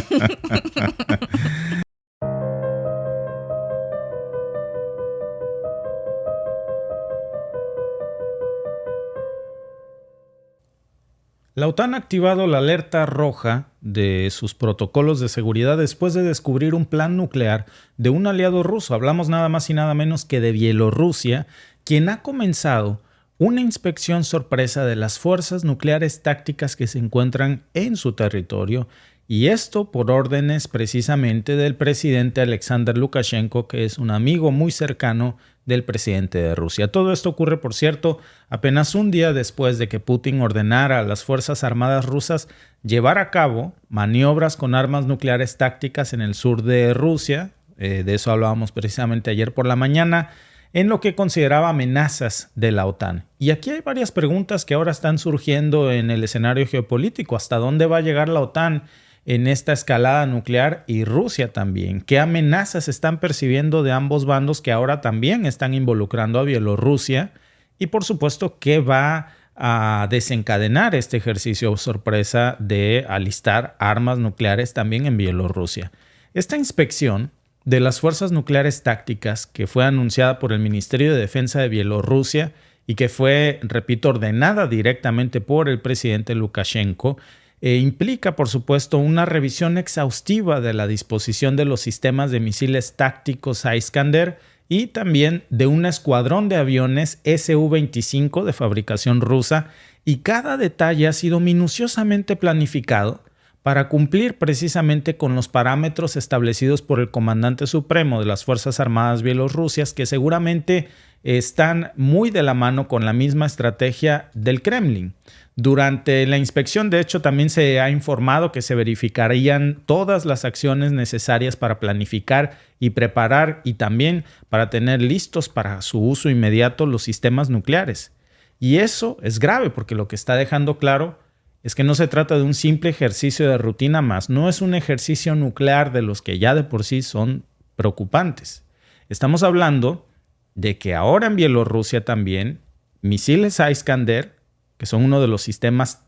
La OTAN ha activado la alerta roja de sus protocolos de seguridad después de descubrir un plan nuclear de un aliado ruso. Hablamos nada más y nada menos que de Bielorrusia, quien ha comenzado una inspección sorpresa de las fuerzas nucleares tácticas que se encuentran en su territorio, y esto por órdenes precisamente del presidente Alexander Lukashenko, que es un amigo muy cercano del presidente de Rusia. Todo esto ocurre, por cierto, apenas un día después de que Putin ordenara a las Fuerzas Armadas rusas llevar a cabo maniobras con armas nucleares tácticas en el sur de Rusia. De eso hablábamos precisamente ayer por la mañana, en lo que consideraba amenazas de la OTAN. Y aquí hay varias preguntas que ahora están surgiendo en el escenario geopolítico. ¿Hasta dónde va a llegar la OTAN en esta escalada nuclear? Y Rusia también. ¿Qué amenazas están percibiendo de ambos bandos que ahora también están involucrando a Bielorrusia? Y por supuesto, ¿qué va a desencadenar este ejercicio sorpresa de alistar armas nucleares también en Bielorrusia? Esta inspección de las fuerzas nucleares tácticas que fue anunciada por el Ministerio de Defensa de Bielorrusia y que fue, repito, ordenada directamente por el presidente Lukashenko, implica, por supuesto, una revisión exhaustiva de la disposición de los sistemas de misiles tácticos Iskander y también de un escuadrón de aviones Su-25 de fabricación rusa, y cada detalle ha sido minuciosamente planificado para cumplir precisamente con los parámetros establecidos por el comandante supremo de las Fuerzas Armadas bielorrusias, que seguramente están muy de la mano con la misma estrategia del Kremlin. Durante la inspección, de hecho, también se ha informado que se verificarían todas las acciones necesarias para planificar y preparar y también para tener listos para su uso inmediato los sistemas nucleares. Y eso es grave porque lo que está dejando claro es que no se trata de un simple ejercicio de rutina más, no es un ejercicio nuclear de los que ya de por sí son preocupantes. Estamos hablando de que ahora en Bielorrusia también misiles Iskander, que son uno de los sistemas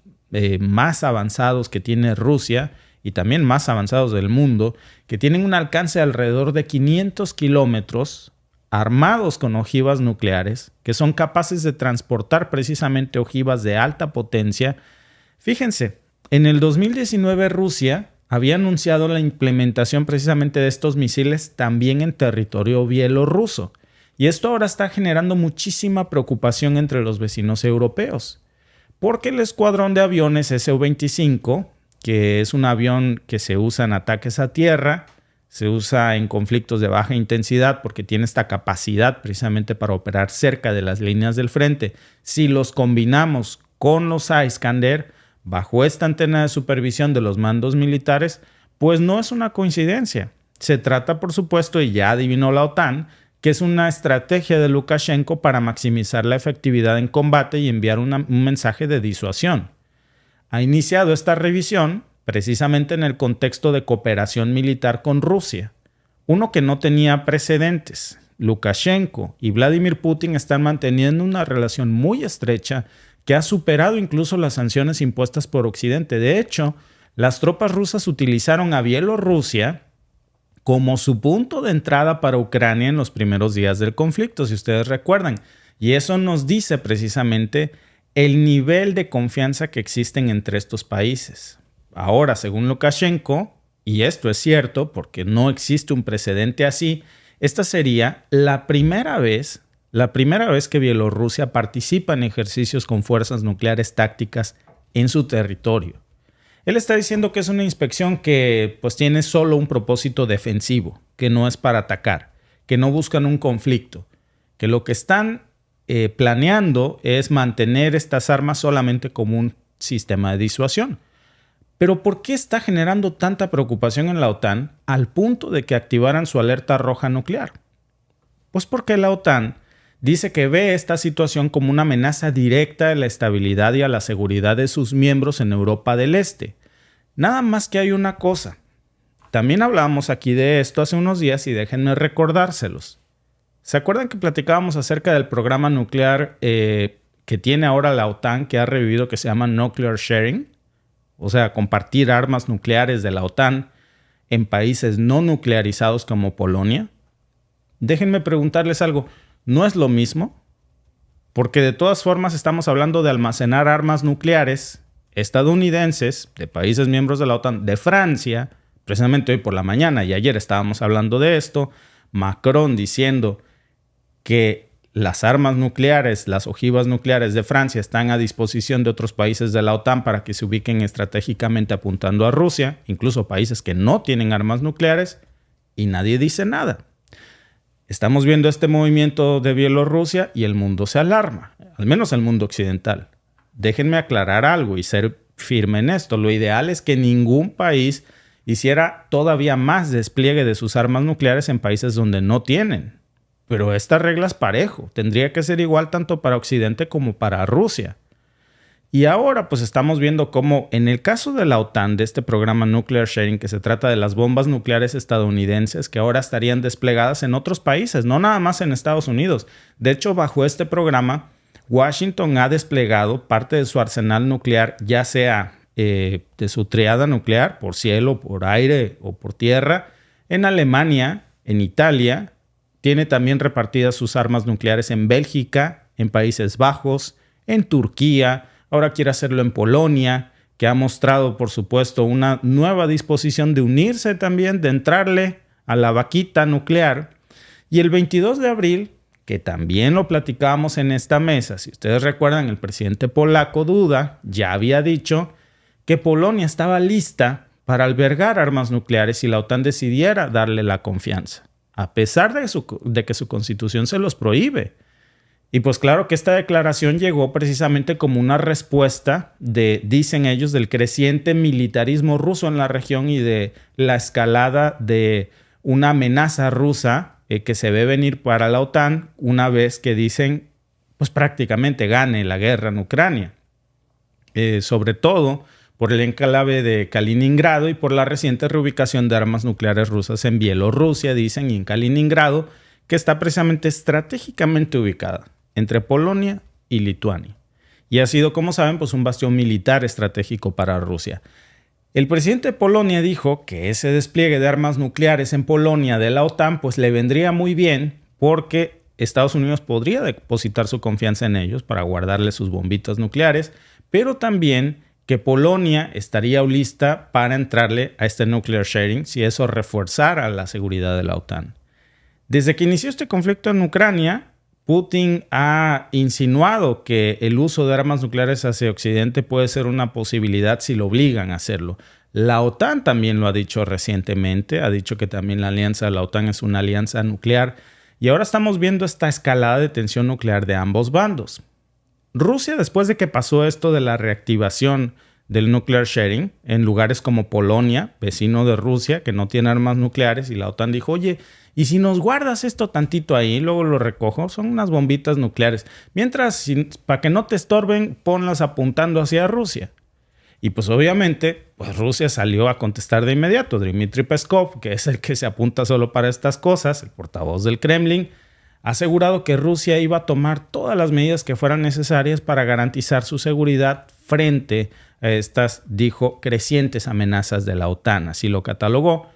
más avanzados que tiene Rusia y también más avanzados del mundo, que tienen un alcance de alrededor de 500 kilómetros, armados con ojivas nucleares, que son capaces de transportar precisamente ojivas de alta potencia. Fíjense, en el 2019 Rusia había anunciado la implementación precisamente de estos misiles también en territorio bielorruso. Y esto ahora está generando muchísima preocupación entre los vecinos europeos, porque el escuadrón de aviones Su-25, que es un avión que se usa en ataques a tierra, se usa en conflictos de baja intensidad porque tiene esta capacidad precisamente para operar cerca de las líneas del frente. Si los combinamos con los Iskander, bajo esta antena de supervisión de los mandos militares, pues no es una coincidencia. Se trata, por supuesto, y ya adivinó la OTAN, que es una estrategia de Lukashenko para maximizar la efectividad en combate y enviar un mensaje de disuasión. Ha iniciado esta revisión precisamente en el contexto de cooperación militar con Rusia, uno que no tenía precedentes. Lukashenko y Vladimir Putin están manteniendo una relación muy estrecha que ha superado incluso las sanciones impuestas por Occidente. De hecho, las tropas rusas utilizaron a Bielorrusia como su punto de entrada para Ucrania en los primeros días del conflicto, si ustedes recuerdan. Y eso nos dice precisamente el nivel de confianza que existen entre estos países. Ahora, según Lukashenko, y esto es cierto porque no existe un precedente así, esta sería la primera vez que Bielorrusia participa en ejercicios con fuerzas nucleares tácticas en su territorio. Él está diciendo que es una inspección que pues tiene solo un propósito defensivo, que no es para atacar, que no buscan un conflicto, que lo que están planeando es mantener estas armas solamente como un sistema de disuasión. Pero ¿por qué está generando tanta preocupación en la OTAN al punto de que activaran su alerta roja nuclear? Pues porque la OTAN dice que ve esta situación como una amenaza directa a la estabilidad y a la seguridad de sus miembros en Europa del Este. Nada más que hay una cosa. También hablábamos aquí de esto hace unos días y déjenme recordárselos. ¿Se acuerdan que platicábamos acerca del programa nuclear que tiene ahora la OTAN, que ha revivido, que se llama Nuclear Sharing? O sea, compartir armas nucleares de la OTAN en países no nuclearizados como Polonia. Déjenme preguntarles algo. ¿No es lo mismo? Porque de todas formas estamos hablando de almacenar armas nucleares estadounidenses, de países miembros de la OTAN, de Francia, precisamente hoy por la mañana, y ayer estábamos hablando de esto, Macron diciendo que las armas nucleares, las ojivas nucleares de Francia están a disposición de otros países de la OTAN para que se ubiquen estratégicamente apuntando a Rusia, incluso países que no tienen armas nucleares, y nadie dice nada. Estamos viendo este movimiento de Bielorrusia y el mundo se alarma, al menos el mundo occidental. Déjenme aclarar algo y ser firme en esto. Lo ideal es que ningún país hiciera todavía más despliegue de sus armas nucleares en países donde no tienen. Pero esta regla es parejo. Tendría que ser igual tanto para Occidente como para Rusia. Y ahora pues estamos viendo cómo en el caso de la OTAN, de este programa Nuclear Sharing, que se trata de las bombas nucleares estadounidenses que ahora estarían desplegadas en otros países, no nada más en Estados Unidos. De hecho, bajo este programa, Washington ha desplegado parte de su arsenal nuclear, ya sea de su triada nuclear, por cielo, por aire o por tierra, en Alemania, en Italia. Tiene también repartidas sus armas nucleares en Bélgica, en Países Bajos, en Turquía. Ahora quiere hacerlo en Polonia, que ha mostrado, por supuesto, una nueva disposición de unirse también, de entrarle a la vaquita nuclear. Y el 22 de abril, que también lo platicábamos en esta mesa, si ustedes recuerdan, el presidente polaco Duda ya había dicho que Polonia estaba lista para albergar armas nucleares si la OTAN decidiera darle la confianza, a pesar de que su constitución se los prohíbe. Y pues claro que esta declaración llegó precisamente como una respuesta dicen ellos, del creciente militarismo ruso en la región y de la escalada de una amenaza rusa que se ve venir para la OTAN una vez que dicen, pues prácticamente gane la guerra en Ucrania. Sobre todo por el enclave de Kaliningrado y por la reciente reubicación de armas nucleares rusas en Bielorrusia, dicen, y en Kaliningrado, que está precisamente estratégicamente ubicada entre Polonia y Lituania. Y ha sido, como saben, pues un bastión militar estratégico para Rusia. El presidente de Polonia dijo que ese despliegue de armas nucleares en Polonia de la OTAN pues le vendría muy bien porque Estados Unidos podría depositar su confianza en ellos para guardarle sus bombitas nucleares, pero también que Polonia estaría lista para entrarle a este nuclear sharing si eso reforzara la seguridad de la OTAN. Desde que inició este conflicto en Ucrania, Putin ha insinuado que el uso de armas nucleares hacia Occidente puede ser una posibilidad si lo obligan a hacerlo. La OTAN también lo ha dicho recientemente, ha dicho que también la alianza de la OTAN es una alianza nuclear y ahora estamos viendo esta escalada de tensión nuclear de ambos bandos. Rusia, después de que pasó esto de la reactivación del nuclear sharing en lugares como Polonia, vecino de Rusia, que no tiene armas nucleares, y la OTAN dijo, oye, ¿y si nos guardas esto tantito ahí, luego lo recojo? Son unas bombitas nucleares. Mientras, para que no te estorben, ponlas apuntando hacia Rusia. Y pues obviamente, pues Rusia salió a contestar de inmediato. Dmitry Peskov, que es el que se apunta solo para estas cosas, el portavoz del Kremlin, ha asegurado que Rusia iba a tomar todas las medidas que fueran necesarias para garantizar su seguridad frente a estas, dijo, crecientes amenazas de la OTAN, así lo catalogó.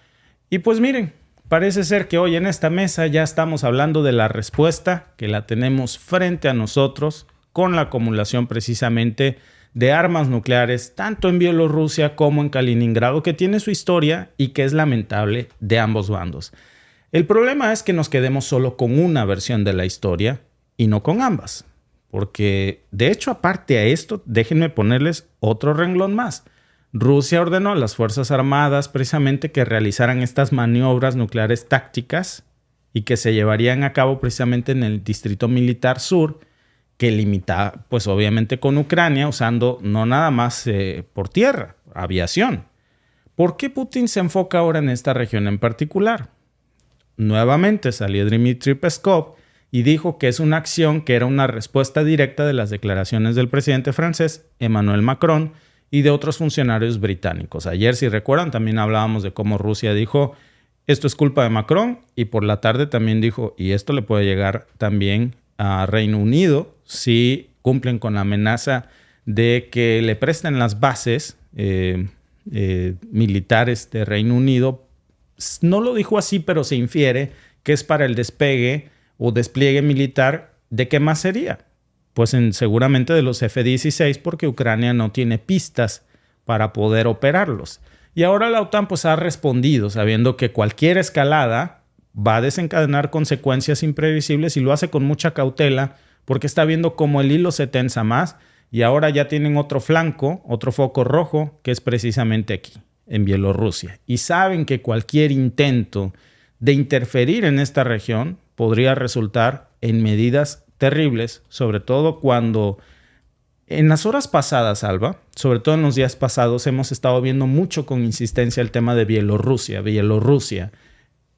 Y pues miren, parece ser que hoy en esta mesa ya estamos hablando de la respuesta, que la tenemos frente a nosotros, con la acumulación precisamente de armas nucleares, tanto en Bielorrusia como en Kaliningrado, que tiene su historia y que es lamentable de ambos bandos. El problema es que nos quedemos solo con una versión de la historia y no con ambas. Porque, de hecho, aparte a esto, déjenme ponerles otro renglón más. Rusia ordenó a las Fuerzas Armadas precisamente que realizaran estas maniobras nucleares tácticas y que se llevarían a cabo precisamente en el Distrito Militar Sur, que limita, pues obviamente con Ucrania, usando no nada más por tierra, aviación. ¿Por qué Putin se enfoca ahora en esta región en particular? Nuevamente salió Dmitry Peskov y dijo que es una acción que era una respuesta directa de las declaraciones del presidente francés Emmanuel Macron y de otros funcionarios británicos. Ayer, si recuerdan, también hablábamos de cómo Rusia dijo, esto es culpa de Macron, y por la tarde también dijo, y esto le puede llegar también a Reino Unido si cumplen con la amenaza de que le presten las bases militares de Reino Unido. No lo dijo así, pero se infiere que es para el despegue o despliegue militar. ¿De qué más sería? Pues seguramente de los F-16, porque Ucrania no tiene pistas para poder operarlos. Y ahora la OTAN pues ha respondido, sabiendo que cualquier escalada va a desencadenar consecuencias imprevisibles y lo hace con mucha cautela porque está viendo cómo el hilo se tensa más y ahora ya tienen otro flanco, otro foco rojo, que es precisamente aquí, en Bielorrusia. Y saben que cualquier intento de interferir en esta región podría resultar en medidas terribles, sobre todo cuando en las horas pasadas, Alba, sobre todo en los días pasados, hemos estado viendo mucho con insistencia el tema de Bielorrusia.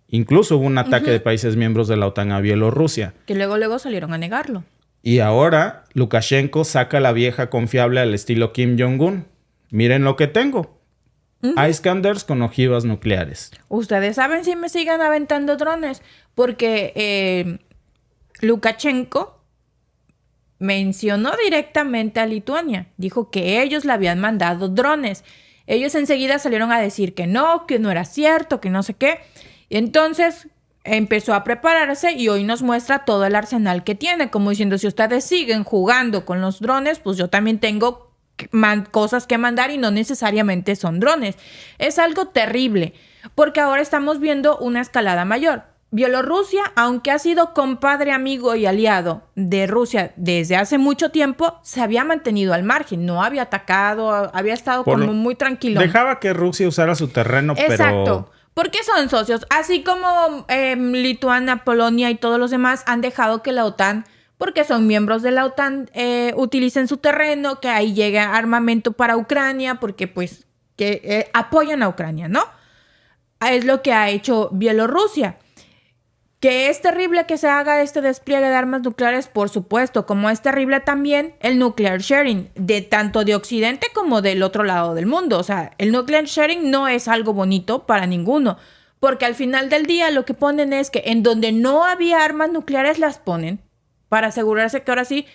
Incluso hubo un ataque de países miembros de la OTAN a Bielorrusia. Que luego salieron a negarlo. Y ahora Lukashenko saca la vieja confiable al estilo Kim Jong-un. Miren lo que tengo. Iskanders con ojivas nucleares. Ustedes saben si me sigan aventando drones. Porque Lukashenko mencionó directamente a Lituania. Dijo que ellos le habían mandado drones. Ellos enseguida salieron a decir que no era cierto, que no sé qué. Y entonces empezó a prepararse y hoy nos muestra todo el arsenal que tiene. Como diciendo, si ustedes siguen jugando con los drones, pues yo también tengo cosas que mandar y no necesariamente son drones. Es algo terrible, porque ahora estamos viendo una escalada mayor. Bielorrusia, aunque ha sido compadre, amigo y aliado de Rusia desde hace mucho tiempo, se había mantenido al margen, no había atacado, había estado como muy tranquilo. Dejaba que Rusia usara su terreno, pero... Exacto. Porque son socios, así como Lituania, Polonia y todos los demás han dejado que la OTAN, porque son miembros de la OTAN, utilicen su terreno, que ahí llegue armamento para Ucrania, porque pues que apoyan a Ucrania, ¿no? Es lo que ha hecho Bielorrusia. Que es terrible que se haga este despliegue de armas nucleares, por supuesto, como es terrible también el nuclear sharing, de tanto de Occidente como del otro lado del mundo. O sea, el nuclear sharing no es algo bonito para ninguno, porque al final del día lo que ponen es que en donde no había armas nucleares las ponen para asegurarse que ahora sí,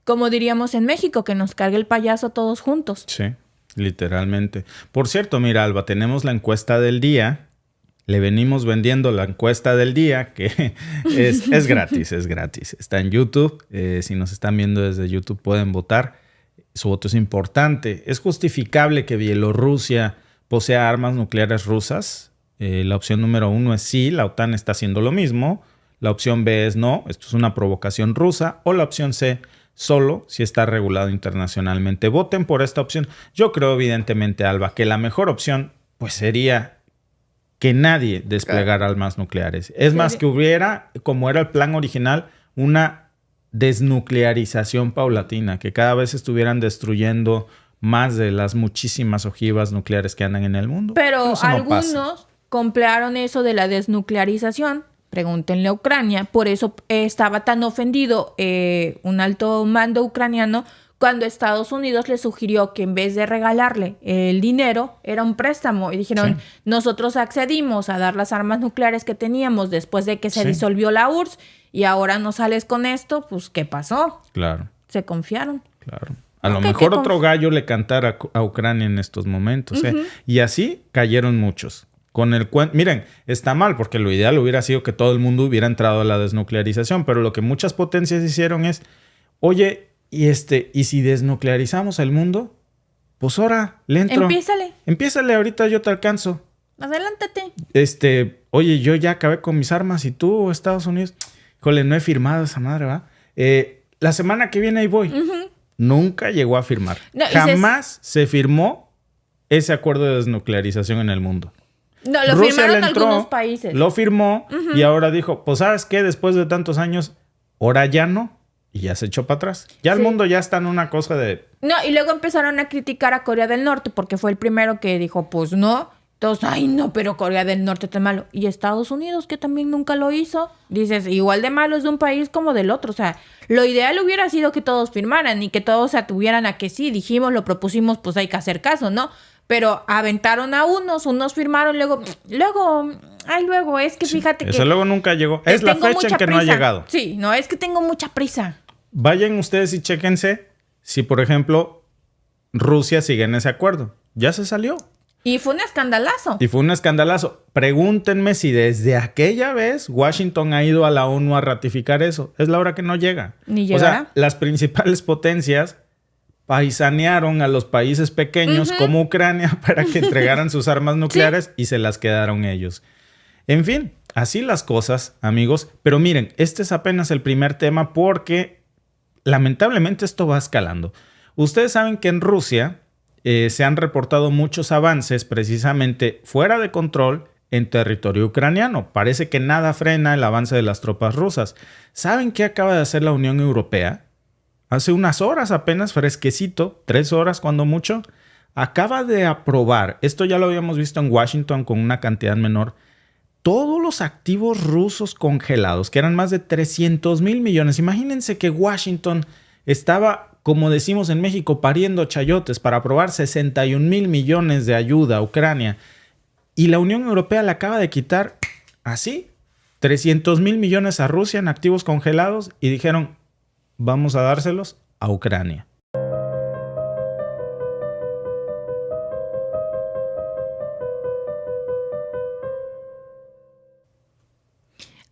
como diríamos en México, que nos cargue el payaso todos juntos. Sí, literalmente. Por cierto, mira, Alba, tenemos la encuesta del día. Le venimos vendiendo la encuesta del día, que es gratis, es gratis. Está en YouTube. Si nos están viendo desde YouTube pueden votar. Su voto es importante. ¿Es justificable que Bielorrusia posea armas nucleares rusas? La opción número 1 es sí, la OTAN está haciendo lo mismo. La opción B es no, esto es una provocación rusa. O la opción C, solo si está regulado internacionalmente. Voten por esta opción. Yo creo evidentemente, Alba, que la mejor opción pues sería que nadie desplegara armas nucleares. Es más, que hubiera, como era el plan original, una desnuclearización paulatina, que cada vez estuvieran destruyendo más de las muchísimas ojivas nucleares que andan en el mundo. Pero algunos compraron eso de la desnuclearización. Pregúntenle a Ucrania. Por eso estaba tan ofendido un alto mando ucraniano cuando Estados Unidos le sugirió que en vez de regalarle el dinero, era un préstamo. Y dijeron, nosotros accedimos a dar las armas nucleares que teníamos después de que se disolvió la URSS y ahora no sales con esto, pues ¿qué pasó? Claro, Se confiaron. claro. A lo Ok, mejor que otro gallo le cantara a Ucrania en estos momentos. Y así cayeron muchos. Con el miren, está mal porque lo ideal hubiera sido que todo el mundo hubiera entrado a la desnuclearización, pero lo que muchas potencias hicieron es, oye, ¿y si desnuclearizamos el mundo? Pues ahora, le entro. Empiézale, ahorita yo te alcanzo. Adelántate. Oye, yo ya acabé con mis armas y tú, Estados Unidos, híjole, no he firmado esa madre, ¿va? La semana que viene ahí voy. Nunca llegó a firmar. No, jamás se firmó ese acuerdo de desnuclearización en el mundo. No, lo Rusia firmaron algunos países. Lo firmó y ahora dijo, pues ¿sabes qué? Después de tantos años, ahora ya no. Y ya se echó para atrás. Ya el mundo ya está en una cosa de... No, y luego empezaron a criticar a Corea del Norte porque fue el primero que dijo, pues no. Entonces, ay no, pero Corea del Norte está malo. Y Estados Unidos, que también nunca lo hizo. Dices, igual de malo es de un país como del otro. O sea, lo ideal hubiera sido que todos firmaran y que todos se atuvieran a que sí, dijimos, lo propusimos, pues hay que hacer caso, ¿no? Pero aventaron a unos firmaron, luego, es que fíjate que... Eso luego nunca llegó. Es la fecha en que no ha llegado. Sí, no, es que tengo mucha prisa. Vayan ustedes y chéquense si, por ejemplo, Rusia sigue en ese acuerdo. Ya se salió. Y fue un escandalazo. Pregúntenme si desde aquella vez Washington ha ido a la ONU a ratificar eso. Es la hora que no llega. Ni llegará. O sea, las principales potencias paisanearon a los países pequeños como Ucrania para que entregaran sus armas nucleares y se las quedaron ellos. En fin, así las cosas, amigos. Pero miren, este es apenas el primer tema porque lamentablemente esto va escalando. Ustedes saben que en Rusia se han reportado muchos avances precisamente fuera de control en territorio ucraniano. Parece que nada frena el avance de las tropas rusas. ¿Saben qué acaba de hacer la Unión Europea? Hace unas horas apenas, fresquecito, 3 horas cuando mucho, acaba de aprobar, esto ya lo habíamos visto en Washington con una cantidad menor, todos los activos rusos congelados, que eran más de 300,000 millones. Imagínense que Washington estaba, como decimos en México, pariendo chayotes para aprobar 61,000 millones de ayuda a Ucrania. Y la Unión Europea le acaba de quitar así 300,000 millones a Rusia en activos congelados y dijeron, vamos a dárselos a Ucrania.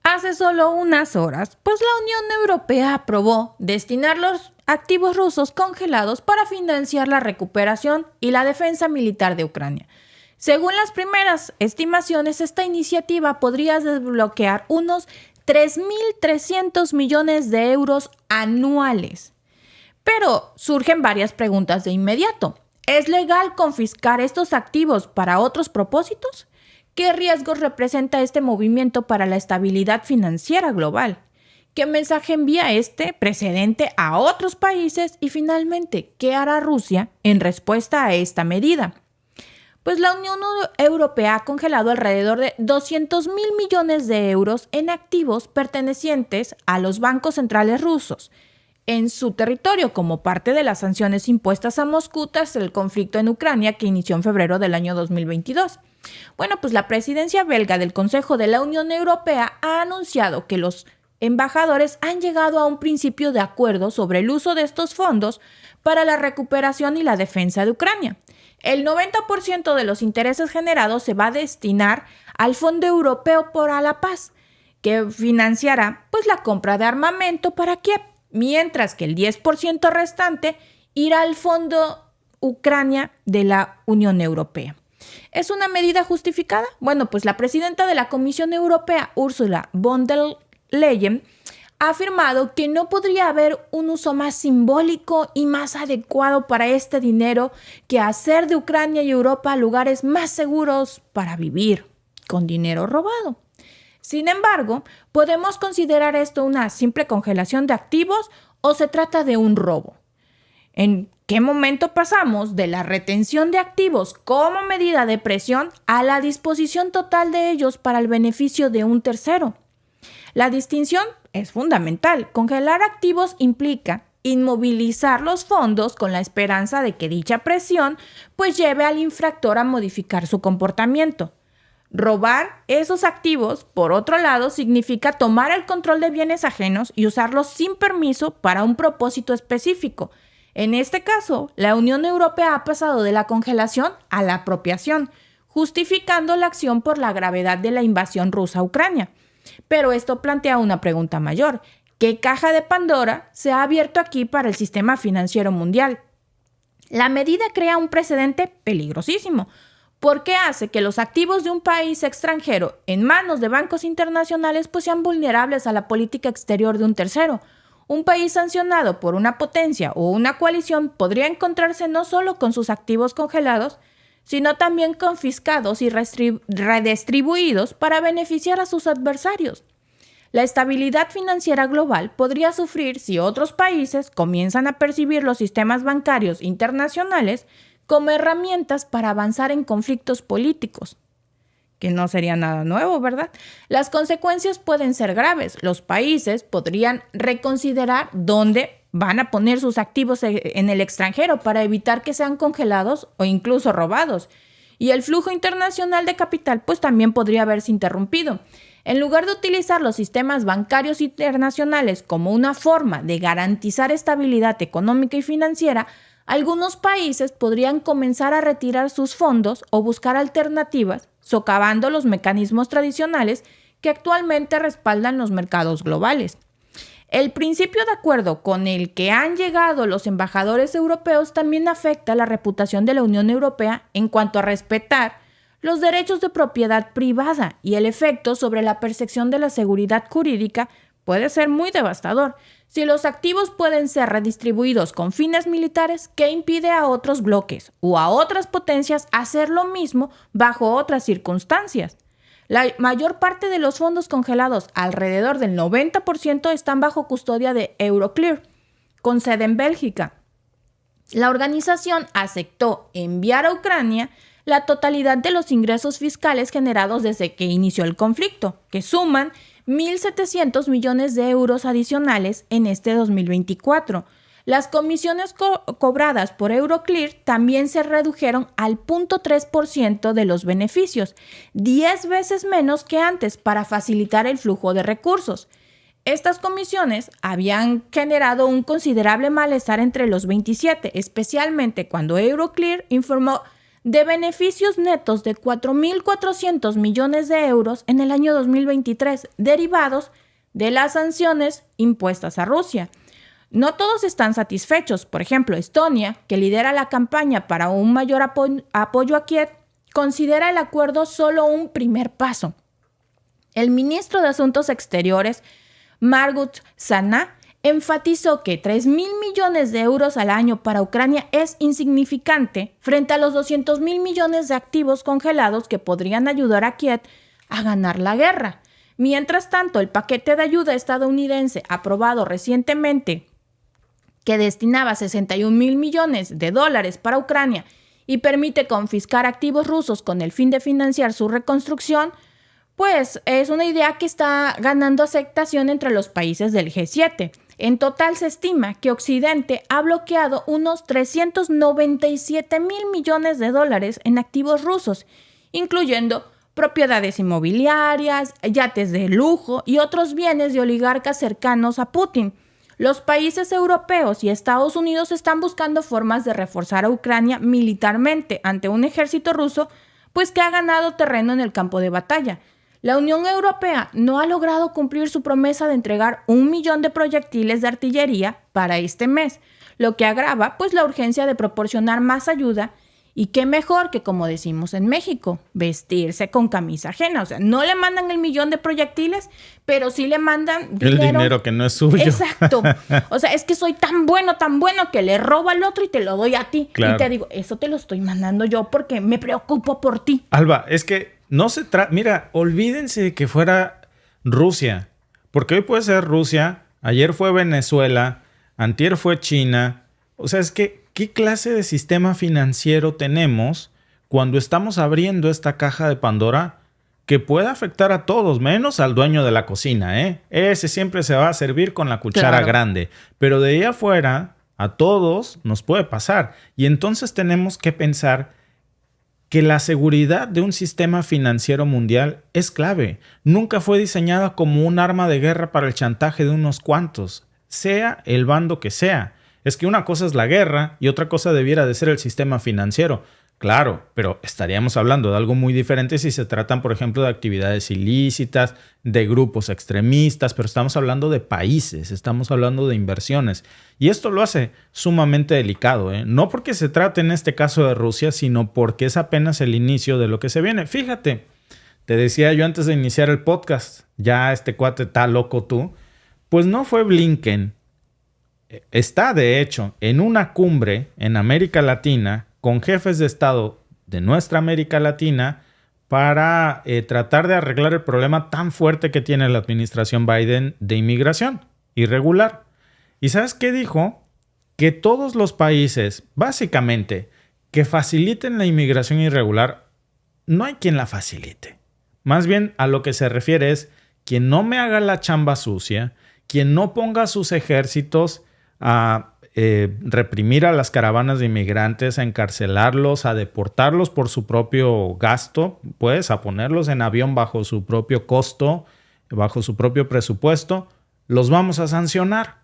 Hace solo unas horas, pues la Unión Europea aprobó destinar los activos rusos congelados para financiar la recuperación y la defensa militar de Ucrania. Según las primeras estimaciones, esta iniciativa podría desbloquear unos 3.300 millones de euros anuales. Pero surgen varias preguntas de inmediato. ¿Es legal confiscar estos activos para otros propósitos? ¿Qué riesgos representa este movimiento para la estabilidad financiera global? ¿Qué mensaje envía este precedente a otros países? Y finalmente, ¿qué hará Rusia en respuesta a esta medida? Pues la Unión Europea ha congelado alrededor de 200,000 millones de euros en activos pertenecientes a los bancos centrales rusos en su territorio como parte de las sanciones impuestas a Moscú tras el conflicto en Ucrania que inició en febrero del año 2022. Bueno, pues la presidencia belga del Consejo de la Unión Europea ha anunciado que los embajadores han llegado a un principio de acuerdo sobre el uso de estos fondos para la recuperación y la defensa de Ucrania. El 90% de los intereses generados se va a destinar al Fondo Europeo para la Paz, que financiará pues la compra de armamento para Kiev, mientras que el 10% restante irá al Fondo Ucrania de la Unión Europea. ¿Es una medida justificada? Bueno, pues la presidenta de la Comisión Europea, Ursula von der Leyen, ha afirmado que no podría haber un uso más simbólico y más adecuado para este dinero que hacer de Ucrania y Europa lugares más seguros para vivir con dinero robado. Sin embargo, ¿podemos considerar esto una simple congelación de activos o se trata de un robo? ¿En qué momento pasamos de la retención de activos como medida de presión a la disposición total de ellos para el beneficio de un tercero? La distinción es fundamental. Congelar activos implica inmovilizar los fondos con la esperanza de que dicha presión pues lleve al infractor a modificar su comportamiento. Robar esos activos, por otro lado, significa tomar el control de bienes ajenos y usarlos sin permiso para un propósito específico. En este caso, la Unión Europea ha pasado de la congelación a la apropiación, justificando la acción por la gravedad de la invasión rusa a Ucrania. Pero esto plantea una pregunta mayor. ¿Qué caja de Pandora se ha abierto aquí para el sistema financiero mundial? La medida crea un precedente peligrosísimo, porque hace que los activos de un país extranjero en manos de bancos internacionales pues sean vulnerables a la política exterior de un tercero. Un país sancionado por una potencia o una coalición podría encontrarse no solo con sus activos congelados, sino también confiscados y redistribuidos para beneficiar a sus adversarios. La estabilidad financiera global podría sufrir si otros países comienzan a percibir los sistemas bancarios internacionales como herramientas para avanzar en conflictos políticos. Que no sería nada nuevo, ¿verdad? Las consecuencias pueden ser graves. Los países podrían reconsiderar dónde van a poner sus activos en el extranjero para evitar que sean congelados o incluso robados. Y el flujo internacional de capital pues también podría verse interrumpido. En lugar de utilizar los sistemas bancarios internacionales como una forma de garantizar estabilidad económica y financiera, algunos países podrían comenzar a retirar sus fondos o buscar alternativas, socavando los mecanismos tradicionales que actualmente respaldan los mercados globales. El principio de acuerdo con el que han llegado los embajadores europeos también afecta la reputación de la Unión Europea en cuanto a respetar los derechos de propiedad privada, y el efecto sobre la percepción de la seguridad jurídica puede ser muy devastador. Si los activos pueden ser redistribuidos con fines militares, ¿qué impide a otros bloques o a otras potencias hacer lo mismo bajo otras circunstancias? La mayor parte de los fondos congelados, alrededor del 90%, están bajo custodia de Euroclear, con sede en Bélgica. La organización aceptó enviar a Ucrania la totalidad de los ingresos fiscales generados desde que inició el conflicto, que suman 1.700 millones de euros adicionales en este 2024. Las comisiones cobradas por Euroclear también se redujeron al 0.3% de los beneficios, 10 veces menos que antes, para facilitar el flujo de recursos. Estas comisiones habían generado un considerable malestar entre los 27, especialmente cuando Euroclear informó de beneficios netos de 4.400 millones de euros en el año 2023, derivados de las sanciones impuestas a Rusia. No todos están satisfechos. Por ejemplo, Estonia, que lidera la campaña para un mayor apoyo a Kiev, considera el acuerdo solo un primer paso. El ministro de Asuntos Exteriores, Margus Sana, enfatizó que 3.000 millones de euros al año para Ucrania es insignificante frente a los 200.000 millones de activos congelados que podrían ayudar a Kiev a ganar la guerra. Mientras tanto, el paquete de ayuda estadounidense aprobado recientemente, que destinaba 61.000 millones de dólares para Ucrania y permite confiscar activos rusos con el fin de financiar su reconstrucción, pues es una idea que está ganando aceptación entre los países del G7. En total se estima que Occidente ha bloqueado unos 397.000 millones de dólares en activos rusos, incluyendo propiedades inmobiliarias, yates de lujo y otros bienes de oligarcas cercanos a Putin. Los países europeos y Estados Unidos están buscando formas de reforzar a Ucrania militarmente ante un ejército ruso, pues que ha ganado terreno en el campo de batalla. La Unión Europea no ha logrado cumplir su promesa de entregar 1 millón de proyectiles de artillería para este mes, lo que agrava pues la urgencia de proporcionar más ayuda. Y qué mejor que, como decimos en México, vestirse con camisa ajena. O sea, no le mandan el 1 millón de proyectiles, pero sí le mandan dinero. El dinero que no es suyo. Exacto. O sea, es que soy tan bueno que le robo al otro y te lo doy a ti. Claro. Y te digo, eso te lo estoy mandando yo porque me preocupo por ti. Alba, es que no se trata... Mira, olvídense de que fuera Rusia. Porque hoy puede ser Rusia, ayer fue Venezuela, antier fue China. O sea, es que... ¿Qué clase de sistema financiero tenemos cuando estamos abriendo esta caja de Pandora que puede afectar a todos, menos al dueño de la cocina, ¿eh? Ese siempre se va a servir con la cuchara grande. Pero de ahí afuera, a todos nos puede pasar. Y entonces tenemos que pensar que la seguridad de un sistema financiero mundial es clave. Nunca fue diseñada como un arma de guerra para el chantaje de unos cuantos, sea el bando que sea. Es que una cosa es la guerra y otra cosa debiera de ser el sistema financiero. Claro, pero estaríamos hablando de algo muy diferente si se tratan, por ejemplo, de actividades ilícitas, de grupos extremistas, pero estamos hablando de países, estamos hablando de inversiones. Y esto lo hace sumamente delicado, ¿eh? No porque se trate en este caso de Rusia, sino porque es apenas el inicio de lo que se viene. Fíjate, te decía yo antes de iniciar el podcast, ya este cuate está loco tú, pues no fue Blinken. Está, de hecho, en una cumbre en América Latina con jefes de Estado de nuestra América Latina para tratar de arreglar el problema tan fuerte que tiene la administración Biden de inmigración irregular. ¿Y sabes qué dijo? Que todos los países, básicamente, que faciliten la inmigración irregular, no hay quien la facilite. Más bien a lo que se refiere es quien no me haga la chamba sucia, quien no ponga sus ejércitos a reprimir a las caravanas de inmigrantes, a encarcelarlos, a deportarlos por su propio gasto, pues a ponerlos en avión bajo su propio costo, bajo su propio presupuesto, los vamos a sancionar.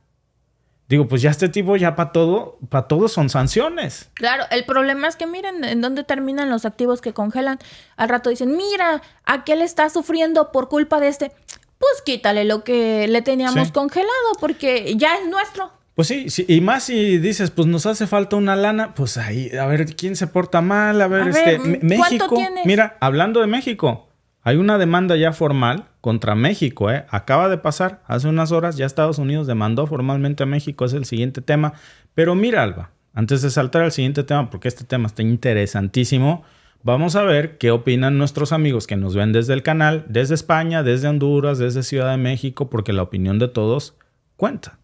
Digo, pues ya este tipo ya para todo son sanciones. Claro, el problema es que miren en dónde terminan los activos que congelan. Al rato dicen, mira, aquel está sufriendo por culpa de este. Pues quítale lo que le teníamos congelado porque ya es nuestro. Pues sí, y más si dices, pues nos hace falta una lana, pues ahí, a ver, ¿quién se porta mal? A ver, México. ¿Cuánto tienes? Mira, hablando de México, hay una demanda ya formal contra México, ¿eh? Acaba de pasar, hace unas horas ya Estados Unidos demandó formalmente a México, es el siguiente tema. Pero mira, Alba, antes de saltar al siguiente tema, porque este tema está interesantísimo, vamos a ver qué opinan nuestros amigos que nos ven desde el canal, desde España, desde Honduras, desde Ciudad de México, porque la opinión de todos cuenta.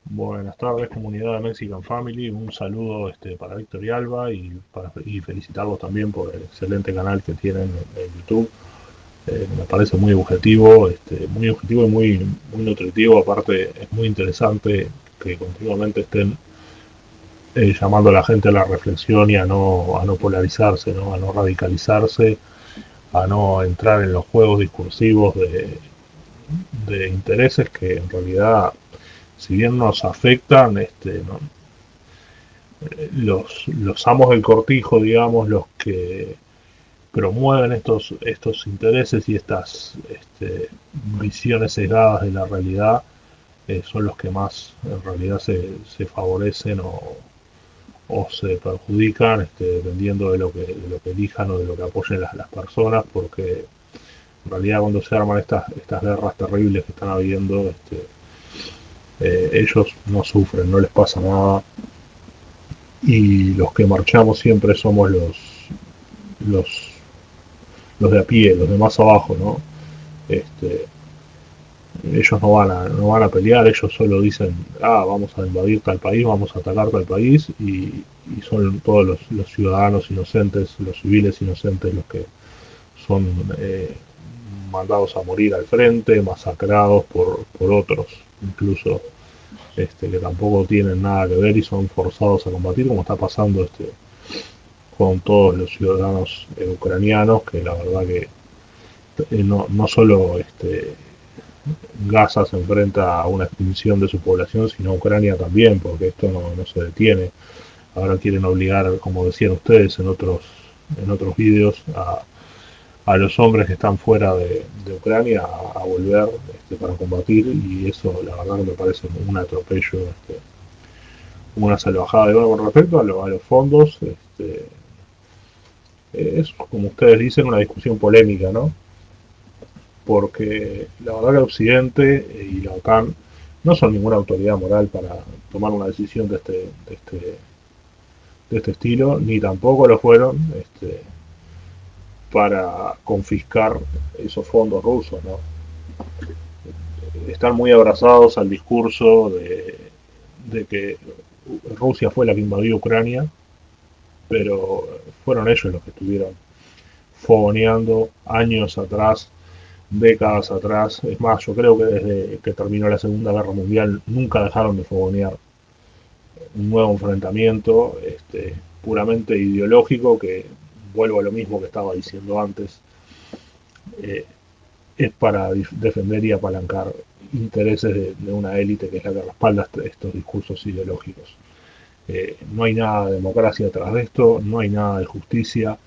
Buenas tardes, comunidad de Mexican Family. Un saludo para Víctor y Alba y felicitarlos también por el excelente canal que tienen en YouTube. Me parece muy objetivo y muy nutritivo. Aparte, es muy interesante que continuamente estén llamando a la gente a la reflexión y a no polarizarse, ¿no? A no radicalizarse, a no entrar en los juegos discursivos de intereses que en realidad, si bien nos afectan, ¿no? Los amos del cortijo, digamos, los que promueven estos intereses y estas visiones sesgadas de la realidad, son los que más en realidad se favorecen o se perjudican, dependiendo de lo que elijan o de lo que apoyen las personas, porque en realidad cuando se arman estas guerras terribles que están habiendo, ellos no sufren, no les pasa nada, y los que marchamos siempre somos los de a pie, los de más abajo, ¿no? Ellos no van a pelear, ellos solo dicen, vamos a invadir tal país, vamos a atacar tal país, y son todos los ciudadanos inocentes, los civiles inocentes los que son mandados a morir al frente, masacrados por otros, incluso que tampoco tienen nada que ver y son forzados a combatir, como está pasando con todos los ciudadanos ucranianos, que la verdad que no solo Gaza se enfrenta a una extinción de su población, sino Ucrania también, porque esto no se detiene. Ahora quieren obligar, como decían ustedes en otros vídeos, a los hombres que están fuera de Ucrania a volver para combatir, y eso la verdad que me parece un atropello, una salvajada. Y bueno, con respecto a los fondos, es, como ustedes dicen, una discusión polémica, ¿no? Porque la verdad que Occidente y la OTAN no son ninguna autoridad moral para tomar una decisión de este estilo, ni tampoco lo fueron para confiscar esos fondos rusos, ¿no? Están muy abrazados al discurso de que Rusia fue la que invadió Ucrania, pero fueron ellos los que estuvieron fogoneando años atrás, décadas atrás. Es más, yo creo que desde que terminó la Segunda Guerra Mundial nunca dejaron de fogonear. un nuevo enfrentamiento puramente ideológico, que vuelvo a lo mismo que estaba diciendo antes, es para defender y apalancar intereses de una élite que es la que respalda estos discursos ideológicos. No hay nada de democracia detrás de esto, no hay nada de justicia,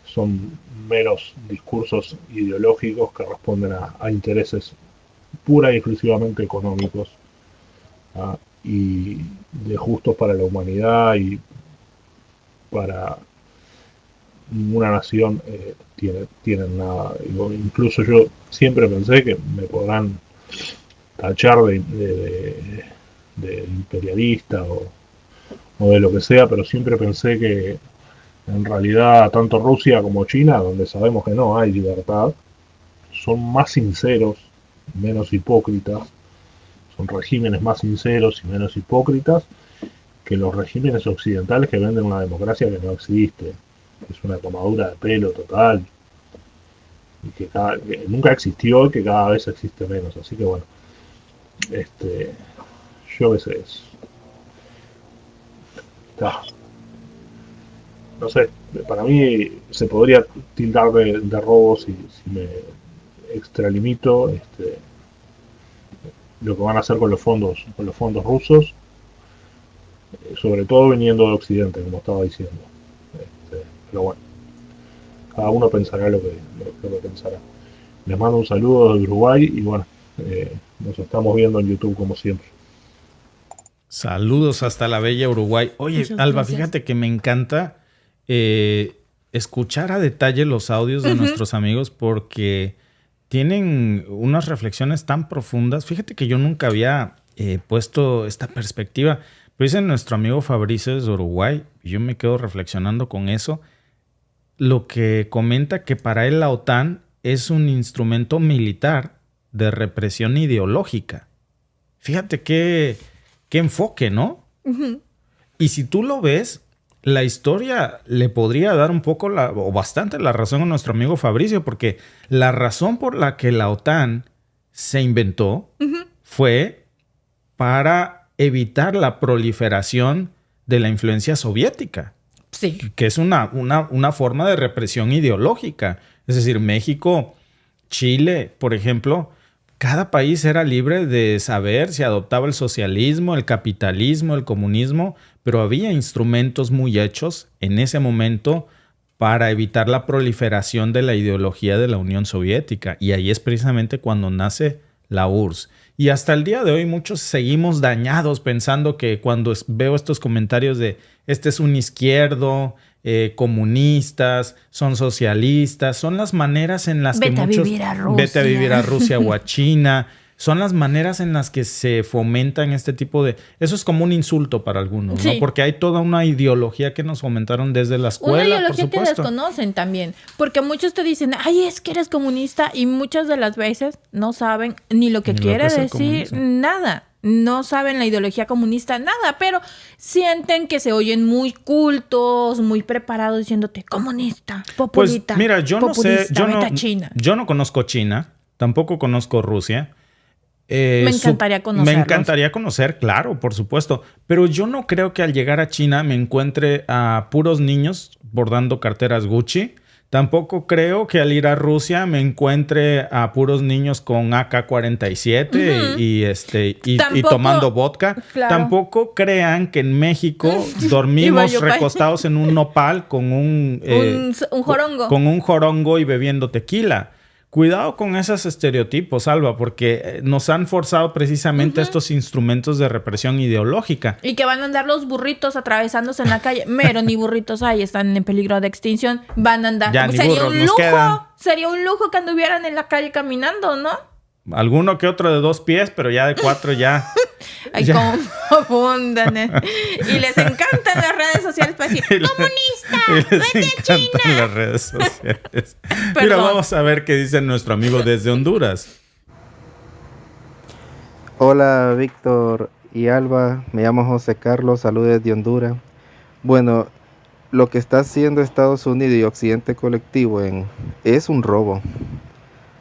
son meros discursos ideológicos que responden a intereses pura y exclusivamente económicos, ¿ah? Y de justos para la humanidad y para ninguna nación tienen nada. Incluso yo siempre pensé que me podrán tachar de imperialista o de lo que sea, pero siempre pensé que en realidad tanto Rusia como China, donde sabemos que no hay libertad, son más sinceros, menos hipócritas, son regímenes más sinceros y menos hipócritas que los regímenes occidentales que venden una democracia que no existe. Es una tomadura de pelo total y que nunca existió y que cada vez existe menos. Así que bueno, yo qué sé, no sé, para mí se podría tildar de robo si me extralimito lo que van a hacer con los fondos rusos, sobre todo viniendo de Occidente, como estaba diciendo. Pero bueno, cada uno pensará lo que pensará. Les mando un saludo de Uruguay y bueno, nos estamos viendo en YouTube como siempre. Saludos hasta la bella Uruguay. Oye, Muchas Alba, gracias. fíjate que me encanta escuchar a detalle los audios de nuestros amigos porque tienen unas reflexiones tan profundas. Fíjate que yo nunca había puesto esta perspectiva. Pero dice nuestro amigo Fabricio desde Uruguay, y yo me quedo reflexionando con eso, lo que comenta que para él la OTAN es un instrumento militar de represión ideológica. Fíjate qué enfoque, ¿no? Ujú. Y si tú lo ves, la historia le podría dar un poco o bastante la razón a nuestro amigo Fabricio, porque la razón por la que la OTAN se inventó fue para evitar la proliferación de la influencia soviética, Sí. que es una forma de represión ideológica. Es decir, México, Chile, por ejemplo, cada país era libre de saber si adoptaba el socialismo, el capitalismo, el comunismo, pero había instrumentos muy hechos en ese momento para evitar la proliferación de la ideología de la Unión Soviética. Y ahí es precisamente cuando nace la URSS. Y hasta el día de hoy muchos seguimos dañados pensando que cuando veo estos comentarios de este es un izquierdo, comunistas, son socialistas, son las maneras en las Vete que a muchos... vivir a Rusia. Vete a vivir a Rusia o a China. Son las maneras en las que se fomentan este tipo de... Eso es como un insulto para algunos, ¿no? Sí. Porque hay toda una ideología que nos fomentaron desde la Una escuela, por ideología que supuesto. desconocen también. Porque muchos te dicen, ay, es que eres comunista. Y muchas de las veces no saben ni lo que Ni lo quiere que es el decir, comunismo. nada. No saben la ideología comunista, nada. Pero sienten que se oyen muy cultos, muy preparados diciéndote, comunista, Pues populista. mira, yo no sé, populista, vete a China. yo no conozco China, tampoco conozco Rusia. Me encantaría conocerlos. Me encantaría conocer, claro, por supuesto. Pero yo no creo que al llegar a China me encuentre a puros niños bordando carteras Gucci. Tampoco creo que al ir a Rusia me encuentre a puros niños con AK-47 y Tampoco- tomando vodka. Claro. Tampoco crean que en México Iba dormimos yo para- recostados en un nopal con un jorongo. con un jorongo y bebiendo tequila. Cuidado con esos estereotipos, Alba, porque nos han forzado precisamente estos instrumentos de represión ideológica. Y que van a andar los burritos atravesándose en la calle. Mero, ni burritos hay, están en peligro de extinción. Van a andar. Ya, ni sería burros un nos lujo. quedan. Sería un lujo que anduvieran en la calle caminando, ¿no? Alguno que otro de 2 pies, pero ya de 4 ya. Ay, Ya. cómo abundan. Y les encantan las redes sociales para decir, ¡comunista! Y les encantan las redes sociales. Mira, Perdón. vamos a ver qué dice nuestro amigo desde Honduras. Hola Víctor y Alba, me llamo José Carlos, saludos de Honduras. Bueno, lo que está haciendo Estados Unidos y Occidente colectivo es un robo.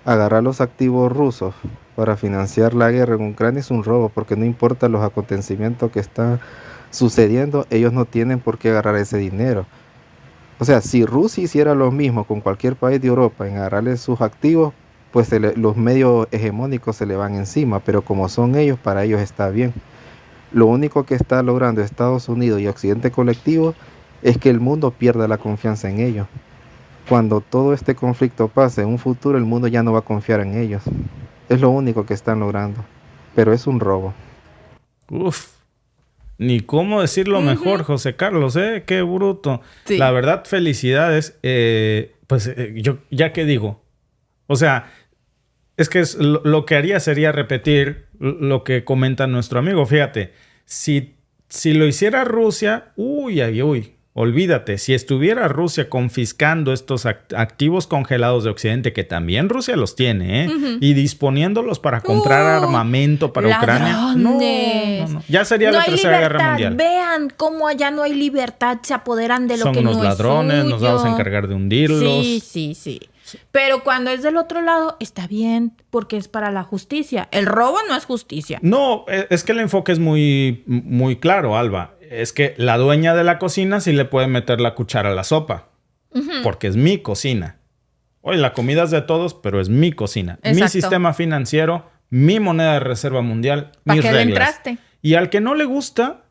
Agarrar los activos rusos para financiar la guerra en Ucrania es un robo, porque no importa los acontecimientos que están sucediendo, ellos no tienen por qué agarrar ese dinero. O sea, si Rusia hiciera lo mismo con cualquier país de Europa en agarrarle sus activos, pues los medios hegemónicos se le van encima, pero como son ellos, para ellos está bien. Lo único que está logrando Estados Unidos y Occidente colectivo es que el mundo pierda la confianza en ellos. Cuando todo este conflicto pase en un futuro, el mundo ya no va a confiar en ellos. Es lo único que están logrando, pero es un robo. Uf. Ni cómo decirlo mejor, José Carlos, ¿eh? Qué bruto. Sí. La verdad, felicidades. Yo, ¿ya qué digo? O sea, es que lo que haría sería repetir lo que comenta nuestro amigo. Fíjate, si lo hiciera Rusia, uy, olvídate. Si estuviera Rusia confiscando estos activos congelados de Occidente, que también Rusia los tiene, y disponiéndolos para comprar armamento para Ucrania, no. Ya sería la Tercera Guerra Mundial. Vean cómo allá no hay libertad, se apoderan de lo que no es suyo. Son unos ladrones, nos vamos a encargar de hundirlos. Sí. Pero cuando es del otro lado, está bien, porque es para la justicia. El robo no es justicia. No, es que el enfoque es muy, muy claro, Alba. Es que la dueña de la cocina sí le puede meter la cuchara a la sopa. Porque es mi cocina. Oye, la comida es de todos, pero es mi cocina. Exacto. Mi sistema financiero, mi moneda de reserva mundial, mis ¿Para qué le entraste? Y al que no le gusta,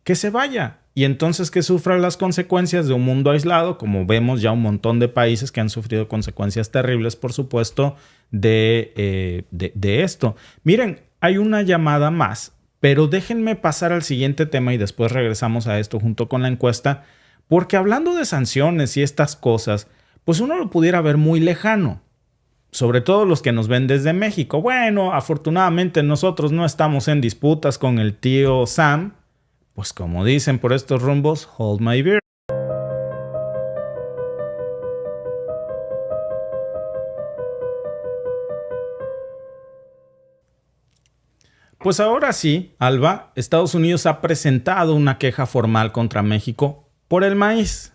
que se vaya. Y entonces que sufra las consecuencias de un mundo aislado, como vemos ya un montón de países que han sufrido consecuencias terribles, por supuesto, de esto. Miren, hay una llamada más, pero déjenme pasar al siguiente tema y después regresamos a esto junto con la encuesta, porque hablando de sanciones y estas cosas, pues uno lo pudiera ver muy lejano. Sobre todo los que nos ven desde México. Bueno, afortunadamente nosotros no estamos en disputas con el tío Sam. Pues como dicen por estos rumbos, hold my beer. Pues ahora sí, Alba, Estados Unidos ha presentado una queja formal contra México por el maíz.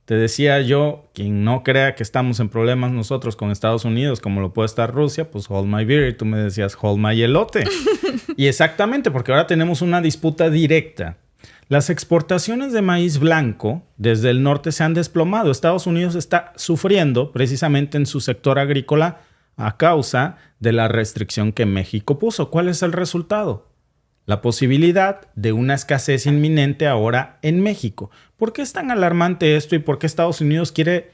Te decía yo, quien no crea que estamos en problemas nosotros con Estados Unidos, como lo puede estar Rusia, pues hold my beer. Y tú me decías, hold my elote. Y exactamente, porque ahora tenemos una disputa directa. Las exportaciones de maíz blanco desde el norte se han desplomado. Estados Unidos está sufriendo precisamente en su sector agrícola a causa de la restricción que México puso. ¿Cuál es el resultado? La posibilidad de una escasez inminente ahora en México. ¿Por qué es tan alarmante esto y por qué Estados Unidos quiere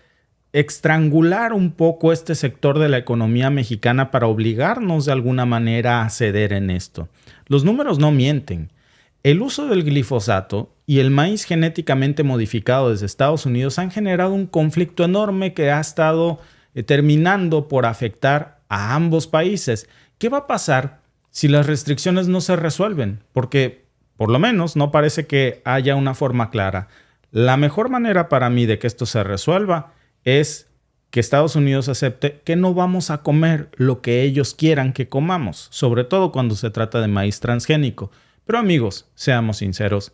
estrangular un poco este sector de la economía mexicana para obligarnos de alguna manera a ceder en esto? Los números no mienten. El uso del glifosato y el maíz genéticamente modificado desde Estados Unidos han generado un conflicto enorme que ha estado terminando por afectar a ambos países. ¿Qué va a pasar si las restricciones no se resuelven? Porque, por lo menos, no parece que haya una forma clara. La mejor manera para mí de que esto se resuelva es que Estados Unidos acepte que no vamos a comer lo que ellos quieran que comamos, sobre todo cuando se trata de maíz transgénico. Pero amigos, seamos sinceros,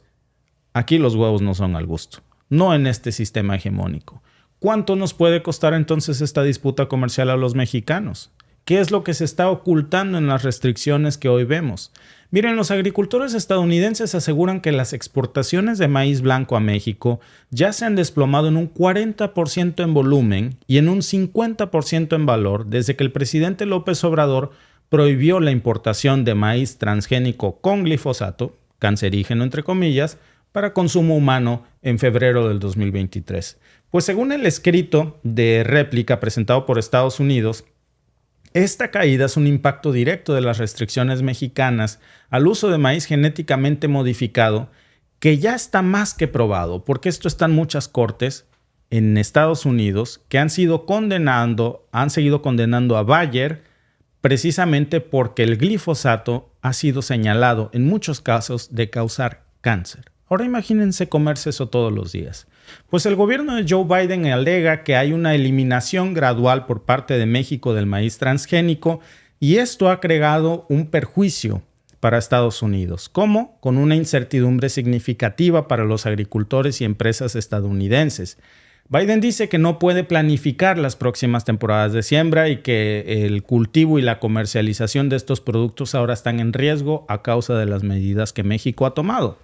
aquí los huevos no son al gusto, no en este sistema hegemónico. ¿Cuánto nos puede costar entonces esta disputa comercial a los mexicanos? ¿Qué es lo que se está ocultando en las restricciones que hoy vemos? Miren, los agricultores estadounidenses aseguran que las exportaciones de maíz blanco a México ya se han desplomado en un 40% en volumen y en un 50% en valor desde que el presidente López Obrador prohibió la importación de maíz transgénico con glifosato, cancerígeno entre comillas, para consumo humano en febrero del 2023. Pues según el escrito de réplica presentado por Estados Unidos, esta caída es un impacto directo de las restricciones mexicanas al uso de maíz genéticamente modificado, que ya está más que probado, porque esto está en muchas cortes en Estados Unidos que han seguido condenando a Bayer precisamente porque el glifosato ha sido señalado en muchos casos de causar cáncer. Ahora imagínense comerse eso todos los días. Pues el gobierno de Joe Biden alega que hay una eliminación gradual por parte de México del maíz transgénico y esto ha creado un perjuicio para Estados Unidos. ¿Cómo? Con una incertidumbre significativa para los agricultores y empresas estadounidenses. Biden dice que no puede planificar las próximas temporadas de siembra y que el cultivo y la comercialización de estos productos ahora están en riesgo a causa de las medidas que México ha tomado.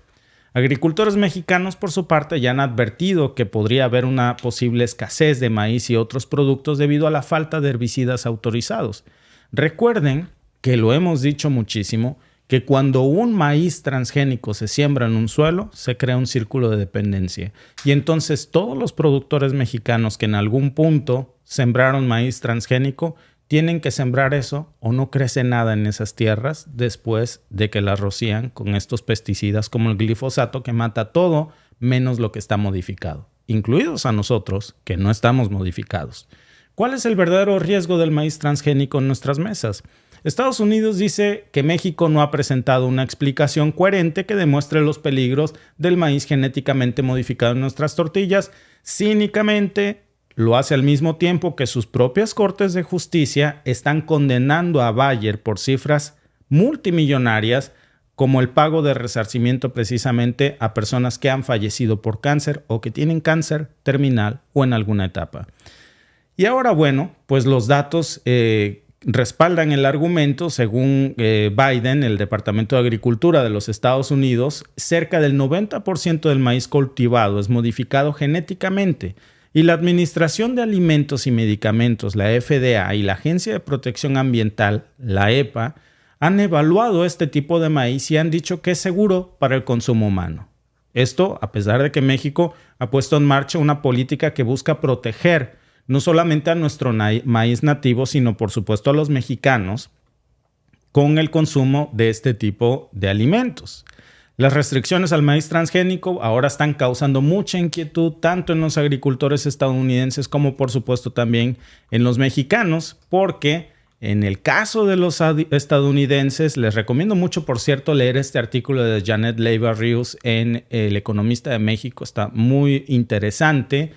Agricultores mexicanos, por su parte, ya han advertido que podría haber una posible escasez de maíz y otros productos debido a la falta de herbicidas autorizados. Recuerden que lo hemos dicho muchísimo, que cuando un maíz transgénico se siembra en un suelo, se crea un círculo de dependencia. Y entonces todos los productores mexicanos que en algún punto sembraron maíz transgénico, tienen que sembrar eso o no crece nada en esas tierras después de que las rocían con estos pesticidas como el glifosato que mata todo menos lo que está modificado, incluidos a nosotros que no estamos modificados. ¿Cuál es el verdadero riesgo del maíz transgénico en nuestras mesas? Estados Unidos dice que México no ha presentado una explicación coherente que demuestre los peligros del maíz genéticamente modificado en nuestras tortillas. Cínicamente, lo hace al mismo tiempo que sus propias cortes de justicia están condenando a Bayer por cifras multimillonarias como el pago de resarcimiento precisamente a personas que han fallecido por cáncer o que tienen cáncer terminal o en alguna etapa. Y ahora, bueno, pues los datos respaldan el argumento. Según Biden, el Departamento de Agricultura de los Estados Unidos, cerca del 90% del maíz cultivado es modificado genéticamente. Y la Administración de Alimentos y Medicamentos, la FDA, y la Agencia de Protección Ambiental, la EPA, han evaluado este tipo de maíz y han dicho que es seguro para el consumo humano. Esto a pesar de que México ha puesto en marcha una política que busca proteger no solamente a nuestro maíz nativo, sino por supuesto a los mexicanos con el consumo de este tipo de alimentos. Las restricciones al maíz transgénico ahora están causando mucha inquietud tanto en los agricultores estadounidenses como por supuesto también en los mexicanos, porque en el caso de los estadounidenses, les recomiendo mucho, por cierto, leer este artículo de Janet Leiva-Rios en El Economista de México, está muy interesante.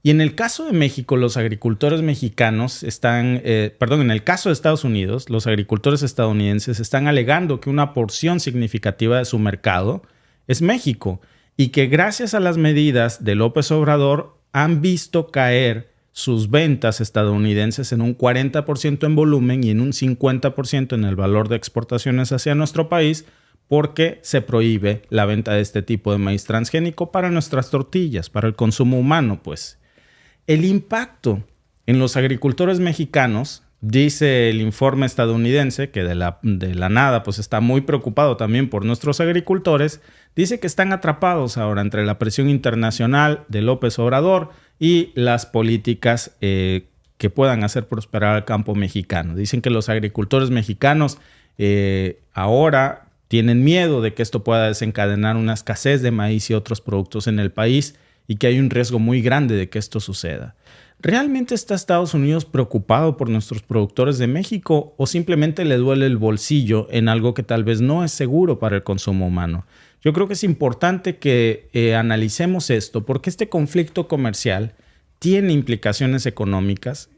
Y en el caso de México, los agricultores mexicanos en el caso de Estados Unidos, los agricultores estadounidenses están alegando que una porción significativa de su mercado es México y que gracias a las medidas de López Obrador han visto caer sus ventas estadounidenses en un 40% en volumen y en un 50% en el valor de exportaciones hacia nuestro país, porque se prohíbe la venta de este tipo de maíz transgénico para nuestras tortillas, para el consumo humano, pues. El impacto en los agricultores mexicanos, dice el informe estadounidense, que de la nada pues está muy preocupado también por nuestros agricultores, dice que están atrapados ahora entre la presión internacional de López Obrador y las políticas que puedan hacer prosperar al campo mexicano. Dicen que los agricultores mexicanos ahora tienen miedo de que esto pueda desencadenar una escasez de maíz y otros productos en el país y que hay un riesgo muy grande de que esto suceda. ¿Realmente está Estados Unidos preocupado por nuestros productores de México o simplemente le duele el bolsillo en algo que tal vez no es seguro para el consumo humano? Yo creo que es importante que analicemos esto porque este conflicto comercial tiene implicaciones económicas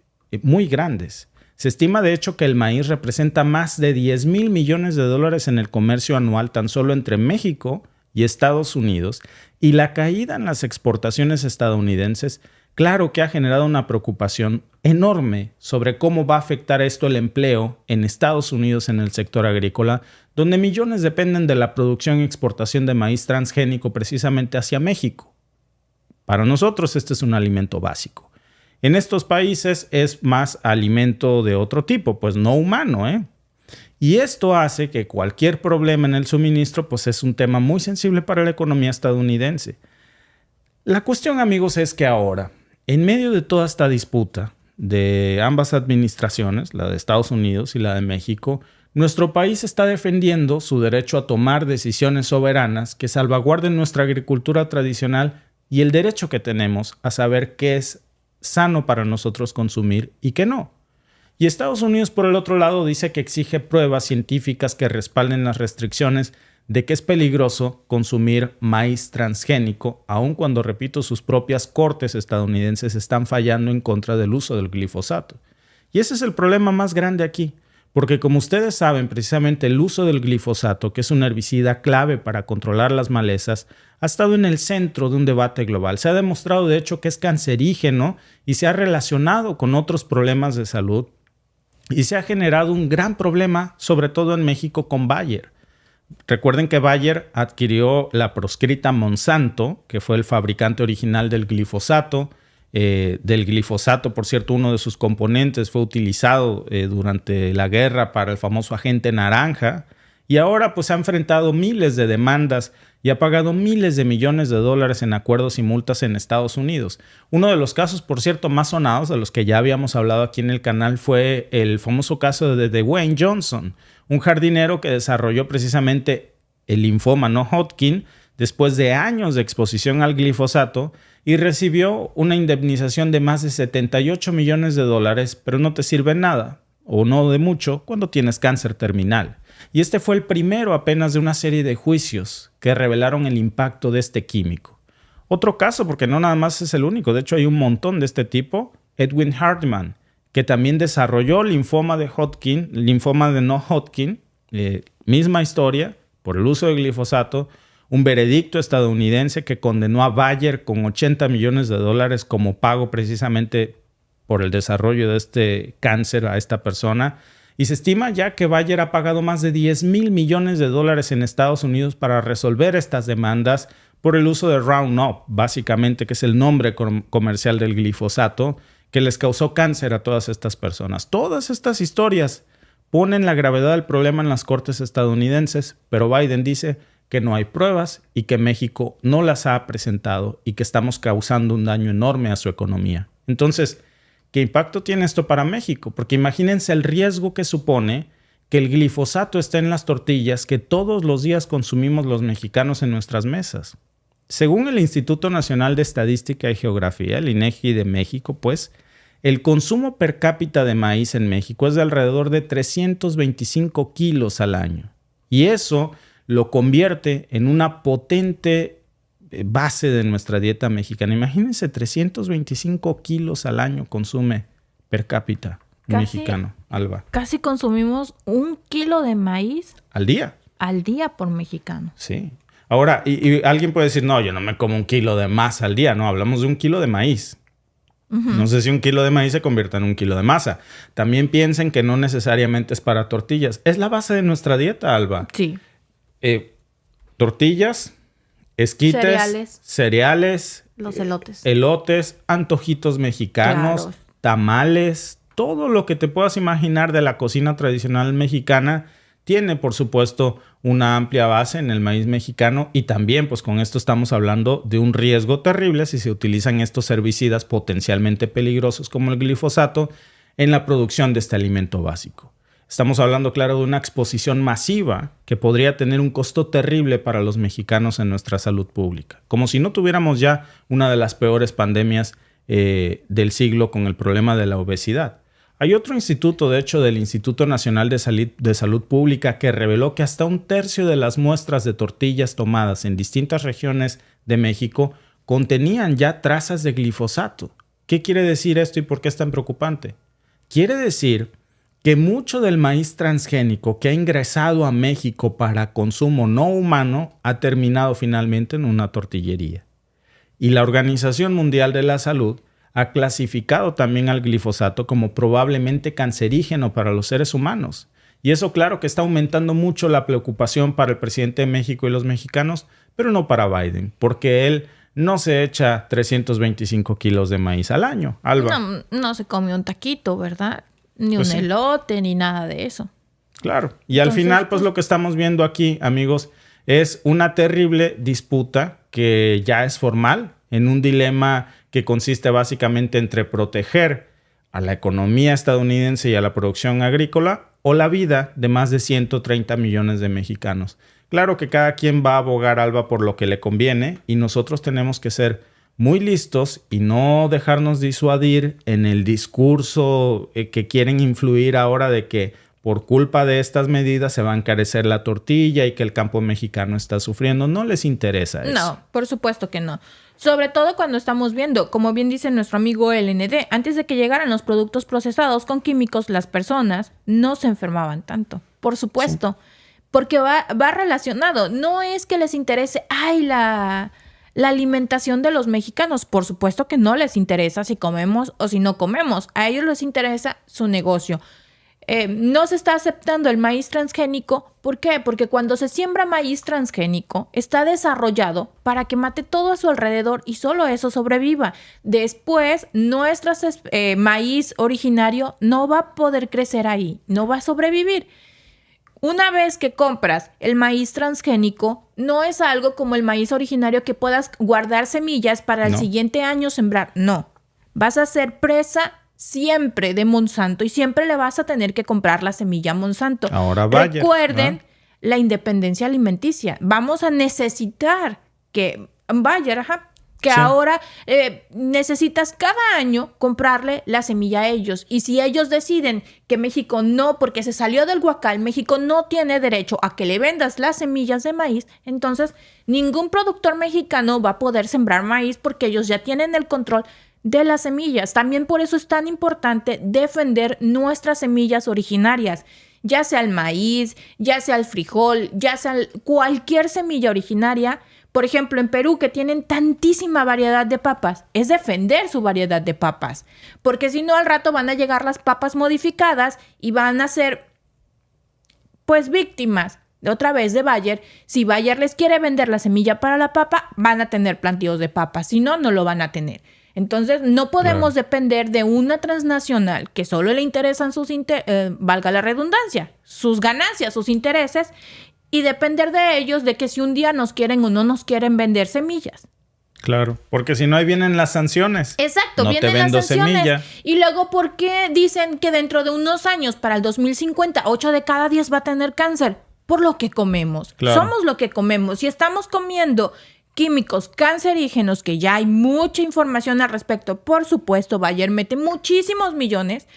muy grandes. Se estima de hecho que el maíz representa más de 10,000 millones de dólares en el comercio anual tan solo entre México y Estados Unidos, y la caída en las exportaciones estadounidenses, claro que ha generado una preocupación enorme sobre cómo va a afectar esto el empleo en Estados Unidos en el sector agrícola, donde millones dependen de la producción y exportación de maíz transgénico precisamente hacia México. Para nosotros este es un alimento básico. En estos países es más alimento de otro tipo, pues no humano, Y esto hace que cualquier problema en el suministro pues es un tema muy sensible para la economía estadounidense. La cuestión, amigos, es que ahora, en medio de toda esta disputa de ambas administraciones, la de Estados Unidos y la de México, nuestro país está defendiendo su derecho a tomar decisiones soberanas que salvaguarden nuestra agricultura tradicional y el derecho que tenemos a saber qué es sano para nosotros consumir y qué no. Y Estados Unidos, por el otro lado, dice que exige pruebas científicas que respalden las restricciones de que es peligroso consumir maíz transgénico, aun cuando, repito, sus propias cortes estadounidenses están fallando en contra del uso del glifosato. Y ese es el problema más grande aquí, Porque como ustedes saben, precisamente el uso del glifosato, que es un herbicida clave para controlar las malezas, ha estado en el centro de un debate global. Se ha demostrado, de hecho, que es cancerígeno y se ha relacionado con otros problemas de salud. Y se ha generado un gran problema, sobre todo en México, con Bayer. Recuerden que Bayer adquirió la proscrita Monsanto, que fue el fabricante original del glifosato. Por cierto, uno de sus componentes fue utilizado durante la guerra para el famoso agente naranja. Y ahora pues ha enfrentado miles de demandas y ha pagado miles de millones de dólares en acuerdos y multas en Estados Unidos. Uno de los casos, por cierto, más sonados, de los que ya habíamos hablado aquí en el canal, fue el famoso caso de Dwayne Johnson, un jardinero que desarrolló precisamente el linfoma no Hodgkin después de años de exposición al glifosato y recibió una indemnización de más de 78 millones de dólares, pero no te sirve nada, o no de mucho, cuando tienes cáncer terminal. Y este fue el primero apenas de una serie de juicios que revelaron el impacto de este químico. Otro caso, porque no nada más es el único, de hecho hay un montón de este tipo, Edwin Hartman, que también desarrolló linfoma de no Hodgkin, misma historia, por el uso de glifosato, un veredicto estadounidense que condenó a Bayer con 80 millones de dólares como pago precisamente por el desarrollo de este cáncer a esta persona. Y se estima ya que Bayer ha pagado más de 10,000 millones de dólares en Estados Unidos para resolver estas demandas por el uso de Roundup, básicamente, que es el nombre comercial del glifosato, que les causó cáncer a todas estas personas. Todas estas historias ponen la gravedad del problema en las cortes estadounidenses, pero Biden dice que no hay pruebas y que México no las ha presentado y que estamos causando un daño enorme a su economía. Entonces, ¿qué impacto tiene esto para México? Porque imagínense el riesgo que supone que el glifosato esté en las tortillas que todos los días consumimos los mexicanos en nuestras mesas. Según el Instituto Nacional de Estadística y Geografía, el INEGI de México, pues, el consumo per cápita de maíz en México es de alrededor de 325 kilos al año. Y eso lo convierte en una potente base de nuestra dieta mexicana. Imagínense, 325 kilos al año consume per cápita mexicano, Alba. Casi consumimos 1 kilo de maíz ¿Al día? al día por mexicano. Sí. Ahora, y alguien puede decir, no, yo no me como 1 kilo de masa al día. No, hablamos de 1 kilo de maíz. No sé si 1 kilo de maíz se convierta en 1 kilo de masa. También piensen que no necesariamente es para tortillas. Es la base de nuestra dieta, Alba. Sí. Tortillas, esquites, cereales, los elotes. Elotes, antojitos mexicanos, Claro. tamales, todo lo que te puedas imaginar de la cocina tradicional mexicana tiene, por supuesto, una amplia base en el maíz mexicano y también, pues con esto estamos hablando de un riesgo terrible si se utilizan estos herbicidas potencialmente peligrosos como el glifosato en la producción de este alimento básico. Estamos hablando, claro, de una exposición masiva que podría tener un costo terrible para los mexicanos en nuestra salud pública. Como si no tuviéramos ya una de las peores pandemias del siglo con el problema de la obesidad. Hay otro instituto, de hecho, del Instituto Nacional de Salud Pública, que reveló que hasta 1/3 de las muestras de tortillas tomadas en distintas regiones de México contenían ya trazas de glifosato. ¿Qué quiere decir esto y por qué es tan preocupante? Quiere decir que mucho del maíz transgénico que ha ingresado a México para consumo no humano ha terminado finalmente en una tortillería. Y la Organización Mundial de la Salud ha clasificado también al glifosato como probablemente cancerígeno para los seres humanos. Y eso, claro, que está aumentando mucho la preocupación para el presidente de México y los mexicanos, pero no para Biden, porque él no se echa 325 kilos de maíz al año. Alba. No se come un taquito, ¿verdad? Ni Pues un sí. elote, ni nada de eso. Claro. Y al Entonces, final, pues lo que estamos viendo aquí, amigos, es una terrible disputa que ya es formal, en un dilema que consiste básicamente entre proteger a la economía estadounidense y a la producción agrícola o la vida de más de 130 millones de mexicanos. Claro que cada quien va a abogar, Alba, por lo que le conviene y nosotros tenemos que ser muy listos y no dejarnos disuadir en el discurso que quieren influir ahora de que por culpa de estas medidas se va a encarecer la tortilla y que el campo mexicano está sufriendo. No les interesa eso. No, por supuesto que no. Sobre todo cuando estamos viendo, como bien dice nuestro amigo LND, antes de que llegaran los productos procesados con químicos, las personas no se enfermaban tanto. Por supuesto. Sí. Porque va relacionado. No es que les interese, la alimentación de los mexicanos. Por supuesto que no les interesa si comemos o si no comemos. A ellos les interesa su negocio. No se está aceptando el maíz transgénico. ¿Por qué? Porque cuando se siembra maíz transgénico, está desarrollado para que mate todo a su alrededor y solo eso sobreviva. Después, nuestro maíz originario no va a poder crecer ahí, no va a sobrevivir. Una vez que compras el maíz transgénico, no es algo como el maíz originario que puedas guardar semillas para el siguiente año sembrar. No, vas a ser presa siempre de Monsanto y siempre le vas a tener que comprar la semilla a Monsanto. Ahora Bayer, recuerden la independencia alimenticia. Vamos a necesitar que Bayer, ahora necesitas cada año comprarle la semilla a ellos. Y si ellos deciden que México no, porque se salió del huacal, México no tiene derecho a que le vendas las semillas de maíz, entonces ningún productor mexicano va a poder sembrar maíz porque ellos ya tienen el control de las semillas. También por eso es tan importante defender nuestras semillas originarias, ya sea el maíz, ya sea el frijol, ya sea cualquier semilla originaria. Por ejemplo, en Perú, que tienen tantísima variedad de papas, es defender su variedad de papas, porque si no, al rato van a llegar las papas modificadas y van a ser, pues, víctimas de otra vez de Bayer. Si Bayer les quiere vender la semilla para la papa, van a tener plantíos de papas, si no, no lo van a tener. Entonces, no podemos depender de una transnacional que solo le interesan valga la redundancia, sus ganancias, sus intereses, y depender de ellos de que si un día nos quieren o no nos quieren vender semillas. Claro, porque si no, ahí vienen las sanciones. Exacto, no vienen te vendo las sanciones. Semilla. Y luego, ¿por qué dicen que dentro de unos años, para el 2050, 8 de cada 10 va a tener cáncer? Por lo que comemos. Claro. Somos lo que comemos. Si estamos comiendo químicos cancerígenos, que ya hay mucha información al respecto, por supuesto, Bayer mete muchísimos millones.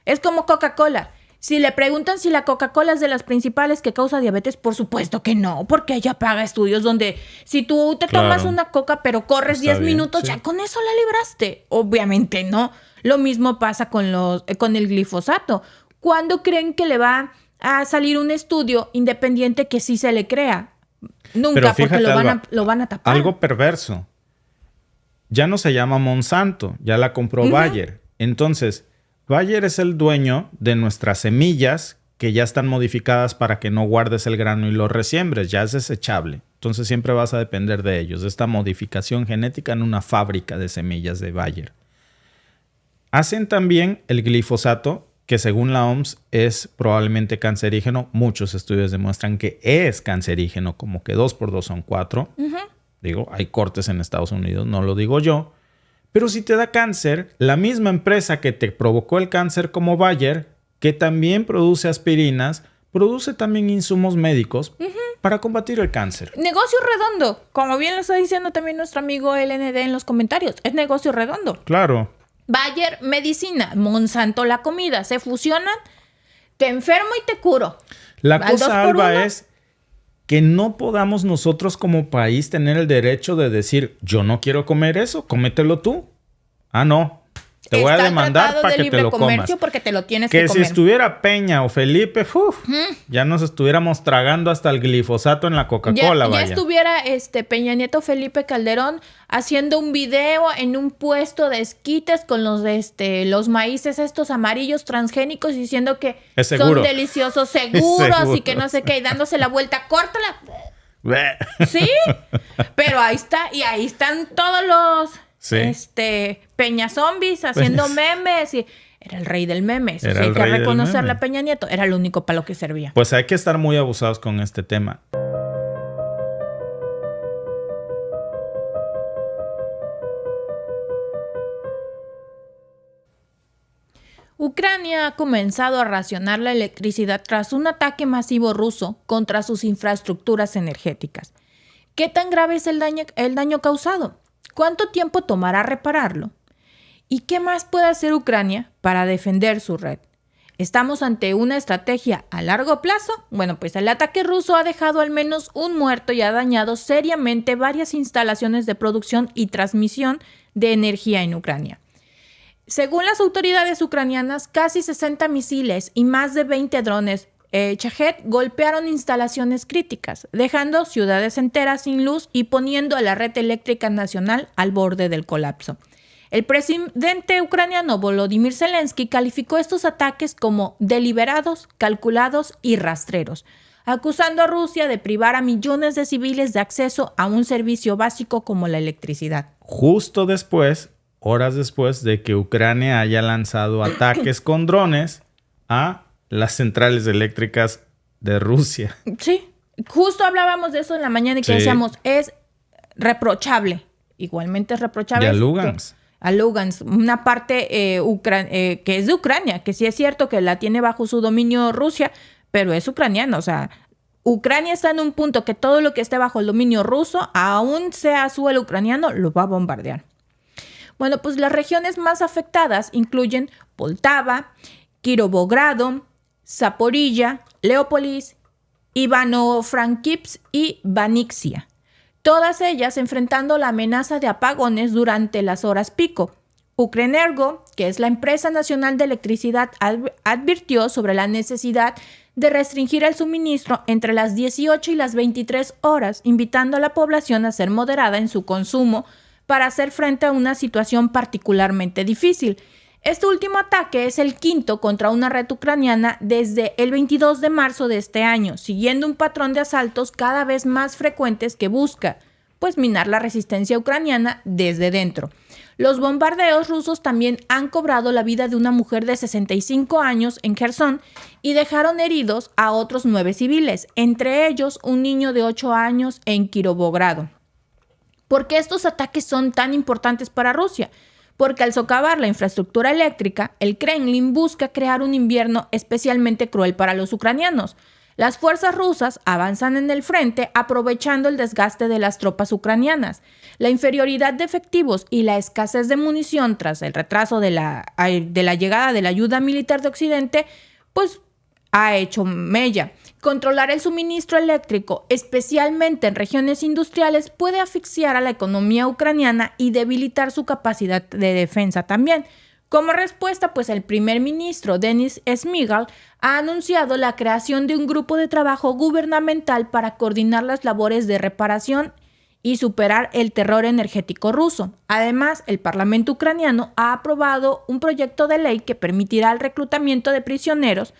Es como Coca-Cola. Si le preguntan si la Coca-Cola es de las principales que causa diabetes, por supuesto que no, porque ella paga estudios donde si tú te tomas una Coca pero corres 10 minutos, sí, ya con eso la libraste. Obviamente no. Lo mismo pasa con el glifosato. ¿Cuándo creen que le va a salir un estudio independiente que sí se le crea? Nunca, pero fíjate, porque lo van a tapar. Algo perverso. Ya no se llama Monsanto, ya la compró Bayer. Entonces, Bayer es el dueño de nuestras semillas que ya están modificadas para que no guardes el grano y lo resiembres. Ya es desechable. Entonces siempre vas a depender de ellos, de esta modificación genética en una fábrica de semillas de Bayer. Hacen también el glifosato, que según la OMS es probablemente cancerígeno. Muchos estudios demuestran que es cancerígeno, como que 2 por 2 son 4. Digo, hay cortes en Estados Unidos, no lo digo yo. Pero si te da cáncer, la misma empresa que te provocó el cáncer como Bayer, que también produce aspirinas, produce también insumos médicos para combatir el cáncer. Negocio redondo. Como bien lo está diciendo también nuestro amigo LND en los comentarios. Es negocio redondo. Claro. Bayer, medicina. Monsanto, la comida. Se fusionan, te enfermo y te curo. La cosa, Alba, es que no podamos nosotros como país tener el derecho de decir, yo no quiero comer eso, cómetelo tú. Ah, no. Te voy a demandar para que te lo comas. Porque te lo tienes que comer. Que si estuviera Peña o Felipe, ya nos estuviéramos tragando hasta el glifosato en la Coca-Cola. Ya estuviera Peña Nieto, Felipe Calderón haciendo un video en un puesto de esquites con los maíces estos amarillos transgénicos diciendo que son deliciosos, seguros y que no sé qué, y dándose la vuelta, córtala. Sí, pero ahí está, y ahí están todos los Peña Zombies haciendo memes y era el rey del meme. Eso sí, hay que reconocerle a Peña Nieto. Era lo único para lo que servía. Pues hay que estar muy abusados con este tema. Ucrania ha comenzado a racionar la electricidad tras un ataque masivo ruso contra sus infraestructuras energéticas. ¿Qué tan grave es el daño causado? ¿Cuánto tiempo tomará repararlo? ¿Y qué más puede hacer Ucrania para defender su red? ¿Estamos ante una estrategia a largo plazo? Bueno, pues el ataque ruso ha dejado al menos un muerto y ha dañado seriamente varias instalaciones de producción y transmisión de energía en Ucrania. Según las autoridades ucranianas, casi 60 misiles y más de 20 drones Shahed golpearon instalaciones críticas, dejando ciudades enteras sin luz y poniendo a la red eléctrica nacional al borde del colapso. El presidente ucraniano Volodymyr Zelensky calificó estos ataques como deliberados, calculados y rastreros, acusando a Rusia de privar a millones de civiles de acceso a un servicio básico como la electricidad. Justo después, horas después de que Ucrania haya lanzado ataques con drones a las centrales eléctricas de Rusia. Sí, justo hablábamos de eso en la mañana y que decíamos, es reprochable. Igualmente es reprochable. Y a Lugansk. A Lugansk, una parte que es de Ucrania, que sí es cierto que la tiene bajo su dominio Rusia, pero es ucraniana. O sea, Ucrania está en un punto que todo lo que esté bajo el dominio ruso, aún sea suelo ucraniano, lo va a bombardear. Bueno, pues las regiones más afectadas incluyen Poltava, Kirovogrado, Zaporilla, Leópolis, Ivano-Frankivsk y Vanixia. Todas ellas enfrentando la amenaza de apagones durante las horas pico. Ukrenergo, que es la empresa nacional de electricidad, advirtió sobre la necesidad de restringir el suministro entre las 18 y las 23 horas, invitando a la población a ser moderada en su consumo para hacer frente a una situación particularmente difícil. Este último ataque es el quinto contra una red ucraniana desde el 22 de marzo de este año, siguiendo un patrón de asaltos cada vez más frecuentes que busca, pues, minar la resistencia ucraniana desde dentro. Los bombardeos rusos también han cobrado la vida de una mujer de 65 años en Jersón y dejaron heridos a otros 9 civiles, entre ellos un niño de 8 años en Kirovogrado. ¿Por qué estos ataques son tan importantes para Rusia? Porque al socavar la infraestructura eléctrica, el Kremlin busca crear un invierno especialmente cruel para los ucranianos. Las fuerzas rusas avanzan en el frente aprovechando el desgaste de las tropas ucranianas, la inferioridad de efectivos y la escasez de munición tras el retraso de la llegada de la ayuda militar de Occidente, pues ha hecho mella. Controlar el suministro eléctrico, especialmente en regiones industriales, puede asfixiar a la economía ucraniana y debilitar su capacidad de defensa también. Como respuesta, pues el primer ministro Denis Shmyhal ha anunciado la creación de un grupo de trabajo gubernamental para coordinar las labores de reparación y superar el terror energético ruso. Además, el Parlamento ucraniano ha aprobado un proyecto de ley que permitirá el reclutamiento de prisioneros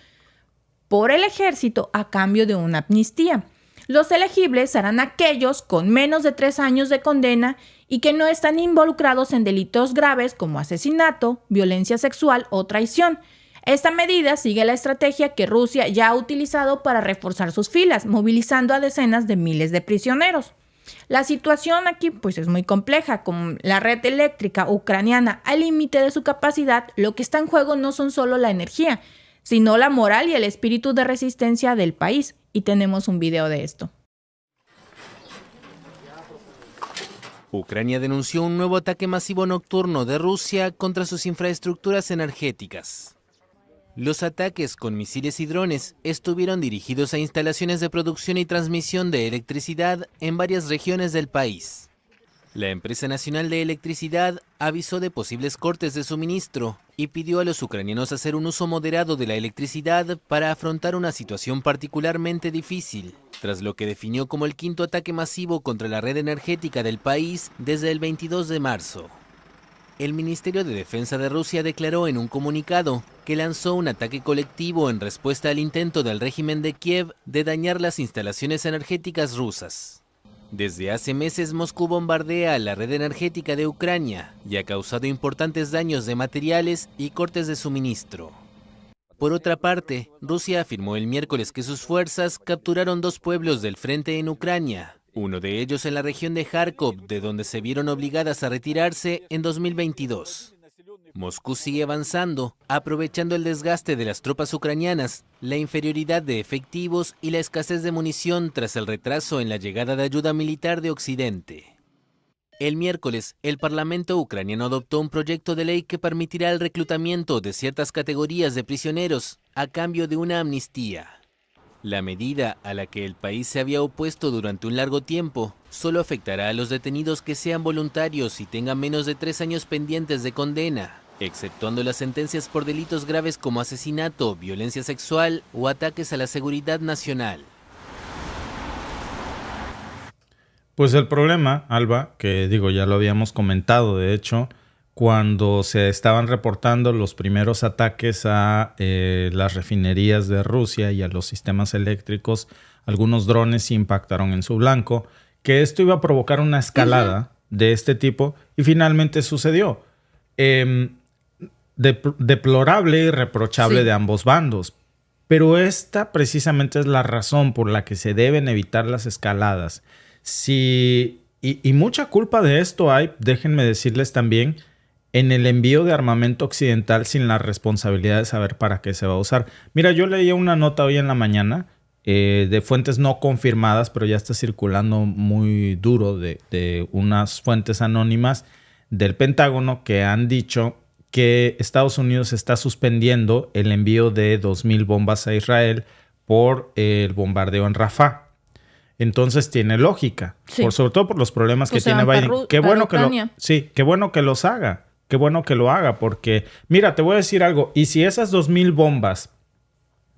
por el ejército a cambio de una amnistía. Los elegibles serán aquellos con menos de 3 años de condena y que no están involucrados en delitos graves como asesinato, violencia sexual o traición. Esta medida sigue la estrategia que Rusia ya ha utilizado para reforzar sus filas, movilizando a decenas de miles de prisioneros. La situación aquí pues es muy compleja. Con la red eléctrica ucraniana al límite de su capacidad, lo que está en juego no son solo la energía, sino la moral y el espíritu de resistencia del país. Y tenemos un video de esto. Ucrania denunció un nuevo ataque masivo nocturno de Rusia contra sus infraestructuras energéticas. Los ataques con misiles y drones estuvieron dirigidos a instalaciones de producción y transmisión de electricidad en varias regiones del país. La Empresa Nacional de Electricidad avisó de posibles cortes de suministro y pidió a los ucranianos hacer un uso moderado de la electricidad para afrontar una situación particularmente difícil, tras lo que definió como el quinto ataque masivo contra la red energética del país desde el 22 de marzo. El Ministerio de Defensa de Rusia declaró en un comunicado que lanzó un ataque colectivo en respuesta al intento del régimen de Kiev de dañar las instalaciones energéticas rusas. Desde hace meses Moscú bombardea la red energética de Ucrania y ha causado importantes daños de materiales y cortes de suministro. Por otra parte, Rusia afirmó el miércoles que sus fuerzas capturaron 2 pueblos del frente en Ucrania, uno de ellos en la región de Kharkov, de donde se vieron obligadas a retirarse en 2022. Moscú sigue avanzando, aprovechando el desgaste de las tropas ucranianas, la inferioridad de efectivos y la escasez de munición tras el retraso en la llegada de ayuda militar de Occidente. El miércoles, el Parlamento ucraniano adoptó un proyecto de ley que permitirá el reclutamiento de ciertas categorías de prisioneros a cambio de una amnistía. La medida, a la que el país se había opuesto durante un largo tiempo, solo afectará a los detenidos que sean voluntarios y tengan menos de 3 años pendientes de condena, exceptuando las sentencias por delitos graves como asesinato, violencia sexual o ataques a la seguridad nacional. Pues el problema, Alba, que digo, ya lo habíamos comentado, de hecho, cuando se estaban reportando los primeros ataques a las refinerías de Rusia y a los sistemas eléctricos, algunos drones impactaron en su blanco, que esto iba a provocar una escalada de este tipo y finalmente sucedió. Deplorable y reprochable de ambos bandos, pero esta precisamente es la razón por la que se deben evitar las escaladas. Y mucha culpa de esto hay, déjenme decirles también, en el envío de armamento occidental sin la responsabilidad de saber para qué se va a usar. Mira, yo leía una nota hoy en la mañana de fuentes no confirmadas, pero ya está circulando muy duro de unas fuentes anónimas del Pentágono que han dicho que Estados Unidos está suspendiendo el envío de 2,000 bombas a Israel por el bombardeo en Rafah. Entonces tiene lógica, Sí. sobre todo por los problemas Pues que se tiene van Biden. para Qué bueno que Ucrania. qué bueno que los haga, qué bueno que lo haga, porque mira, te voy a decir algo, y si esas 2,000 bombas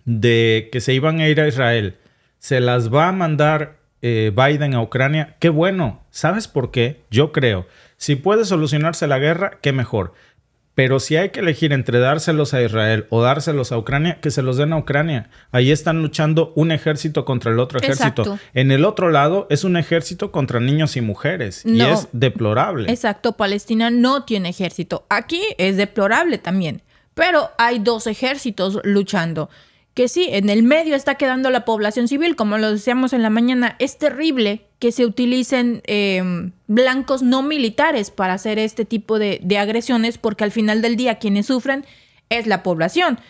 de que se iban a ir a Israel se las va a mandar Biden a Ucrania, qué bueno. ¿Sabes por qué? Yo creo, si puede solucionarse la guerra, qué mejor. Pero si hay que elegir entre dárselos a Israel o dárselos a Ucrania, que se los den a Ucrania. Ahí están luchando un ejército contra el otro ejército. Exacto. En el otro lado es un ejército contra niños y mujeres. Y No. es deplorable. Exacto, Palestina no tiene ejército. Aquí es deplorable también, pero hay 2 ejércitos luchando. Que sí, en el medio está quedando la población civil, como lo decíamos en la mañana. Es terrible que se utilicen blancos no militares para hacer este tipo de agresiones, porque al final del día quienes sufren es la población.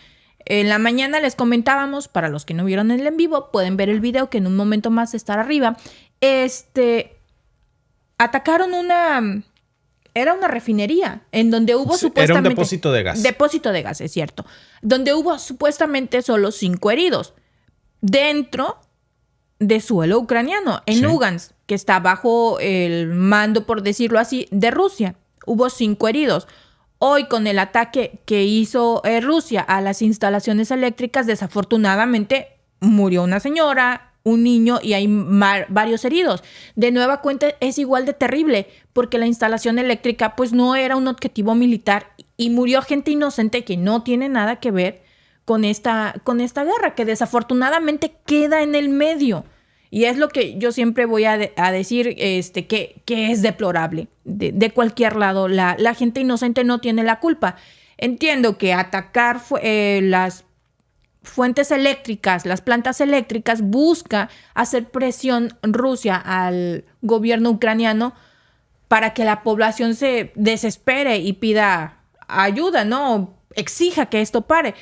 En la mañana les comentábamos, para los que no vieron el en vivo, pueden ver el video que en un momento más estará arriba. Atacaron era una refinería en donde hubo Sí, supuestamente... era un depósito de gas. Depósito de gas, es cierto. Donde hubo supuestamente solo 5 heridos dentro de suelo ucraniano, en Sí. Lugansk, que está bajo el mando, por decirlo así, de Rusia. Hubo 5 heridos. Hoy, con el ataque que hizo Rusia a las instalaciones eléctricas, desafortunadamente murió una señora, un niño y hay varios heridos. De nueva cuenta es igual de terrible porque la instalación eléctrica pues no era un objetivo militar y murió gente inocente que no tiene nada que ver con esta guerra que desafortunadamente queda en el medio. Y es lo que yo siempre voy a decir que es deplorable. De cualquier lado, la gente inocente no tiene la culpa. Entiendo que atacar las fuentes eléctricas, las plantas eléctricas, busca hacer presión Rusia al gobierno ucraniano para que la población se desespere y pida ayuda, ¿no? Exija que esto pare.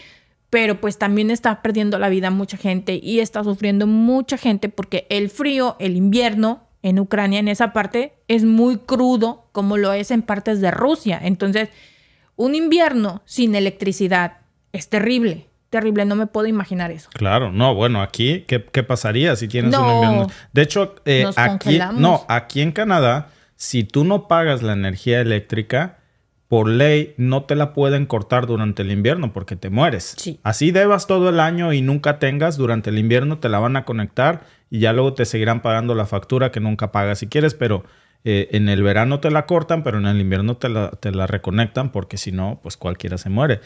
Pero pues también está perdiendo la vida mucha gente y está sufriendo mucha gente porque el frío, el invierno en Ucrania, en esa parte, es muy crudo como lo es en partes de Rusia. Entonces, un invierno sin electricidad es terrible. Terrible, no me puedo imaginar eso. Claro, no, bueno, aquí, ¿qué pasaría si tienes No, un invierno? De hecho, nos aquí, congelamos. aquí en Canadá, si tú no pagas la energía eléctrica, por ley no te la pueden cortar durante el invierno porque te mueres. Sí. Así debas todo el año y nunca tengas, durante el invierno te la van a conectar y ya luego te seguirán pagando la factura que nunca pagas si quieres, pero en el verano te la cortan, pero en el invierno te la reconectan porque si no, pues cualquiera se muere.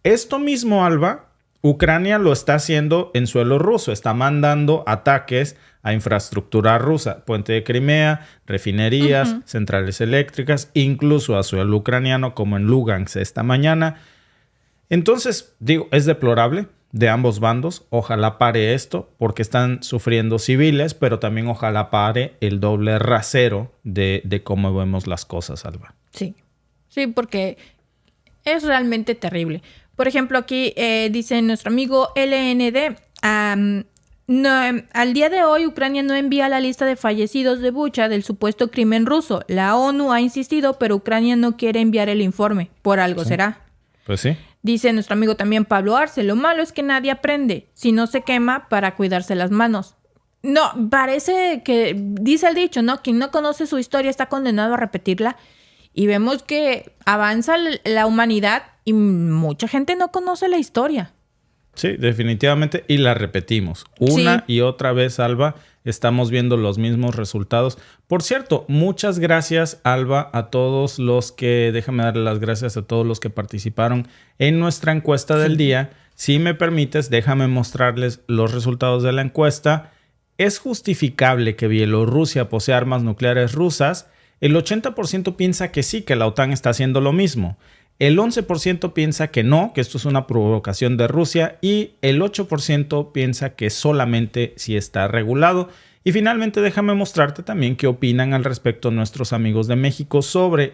Esto mismo, Alba, Ucrania lo está haciendo en suelo ruso. Está mandando ataques a infraestructura rusa. Puente de Crimea, refinerías, centrales eléctricas, incluso a suelo ucraniano como en Lugansk esta mañana. Entonces, digo, es deplorable de ambos bandos. Ojalá pare esto porque están sufriendo civiles, pero también ojalá pare el doble rasero de cómo vemos las cosas, Alba. Sí, sí, porque es realmente terrible. Por ejemplo, aquí dice nuestro amigo LND, No, al día de hoy, Ucrania no envía la lista de fallecidos de Bucha del supuesto crimen ruso. La ONU ha insistido, pero Ucrania no quiere enviar el informe. Por algo será. Pues sí. Dice nuestro amigo también Pablo Arce, lo malo es que nadie aprende. Si no se quema, para cuidarse las manos. No, parece que, dice el dicho, ¿no? Quien no conoce su historia está condenado a repetirla. Y vemos que avanza la humanidad y mucha gente no conoce la historia. Sí, definitivamente. Y la repetimos. Una y otra vez, Alba, estamos viendo los mismos resultados. Por cierto, muchas gracias, Alba, a todos los que... Déjame darle las gracias a todos los que participaron en nuestra encuesta del día. Si me permites, déjame mostrarles los resultados de la encuesta. ¿Es justificable que Bielorrusia posea armas nucleares rusas? El 80% piensa que sí, que la OTAN está haciendo lo mismo. El 11% piensa que no, que esto es una provocación de Rusia. Y el 8% piensa que solamente si está regulado. Y finalmente déjame mostrarte también qué opinan al respecto nuestros amigos de México sobre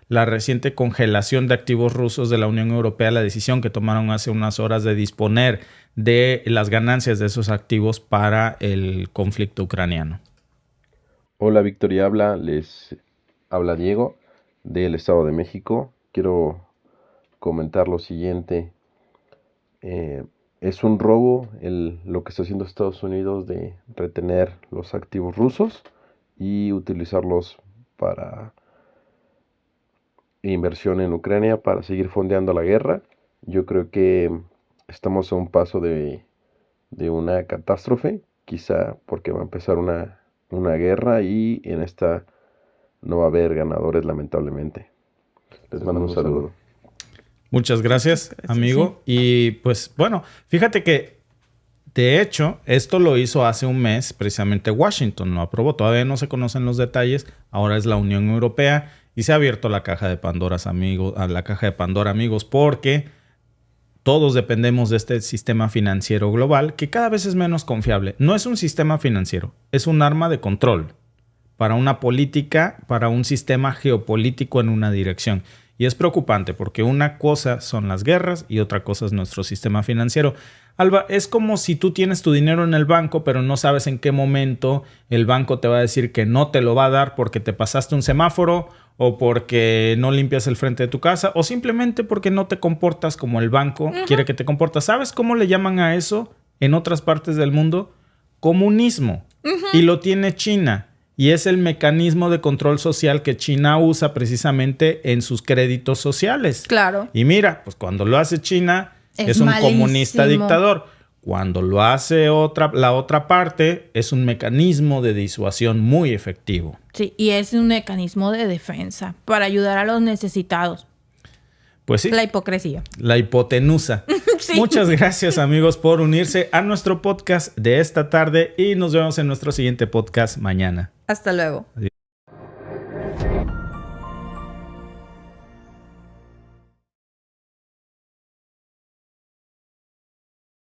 la reciente congelación de activos rusos de la Unión Europea, la decisión que tomaron hace unas horas de disponer de las ganancias de esos activos para el conflicto ucraniano. Hola, Victoria les habla Diego del Estado de México. Quiero comentar lo siguiente. Es un robo lo que está haciendo Estados Unidos de retener los activos rusos y utilizarlos para inversión en Ucrania para seguir fondeando la guerra. Yo creo que estamos a un paso de una catástrofe, quizá porque va a empezar una guerra y en esta no va a haber ganadores, lamentablemente. Les mando un saludo. Muchas gracias, amigo. Y pues bueno, fíjate que de hecho esto lo hizo hace un mes, precisamente Washington lo aprobó. Todavía no se conocen los detalles. Ahora es la Unión Europea y se ha abierto la caja de Pandora, amigos, porque todos dependemos de este sistema financiero global que cada vez es menos confiable. No es un sistema financiero, es un arma de control para una política, para un sistema geopolítico en una dirección. Y es preocupante porque una cosa son las guerras y otra cosa es nuestro sistema financiero. Alba, es como si tú tienes tu dinero en el banco, pero no sabes en qué momento el banco te va a decir que no te lo va a dar porque te pasaste un semáforo o porque no limpias el frente de tu casa o simplemente porque no te comportas como el banco quiere que te comportas. ¿Sabes cómo le llaman a eso en otras partes del mundo? Comunismo. Y lo tiene China. Y es el mecanismo de control social que China usa precisamente en sus créditos sociales. Claro. Y mira, pues cuando lo hace China es un malísimo. Comunista dictador. Cuando lo hace la otra parte es un mecanismo de disuasión muy efectivo. Sí, y es un mecanismo de defensa para ayudar a los necesitados. Pues sí. La hipocresía. La hipotenusa. Sí. Muchas gracias, amigos, por unirse a nuestro podcast de esta tarde y nos vemos en nuestro siguiente podcast mañana. Hasta luego. Adiós.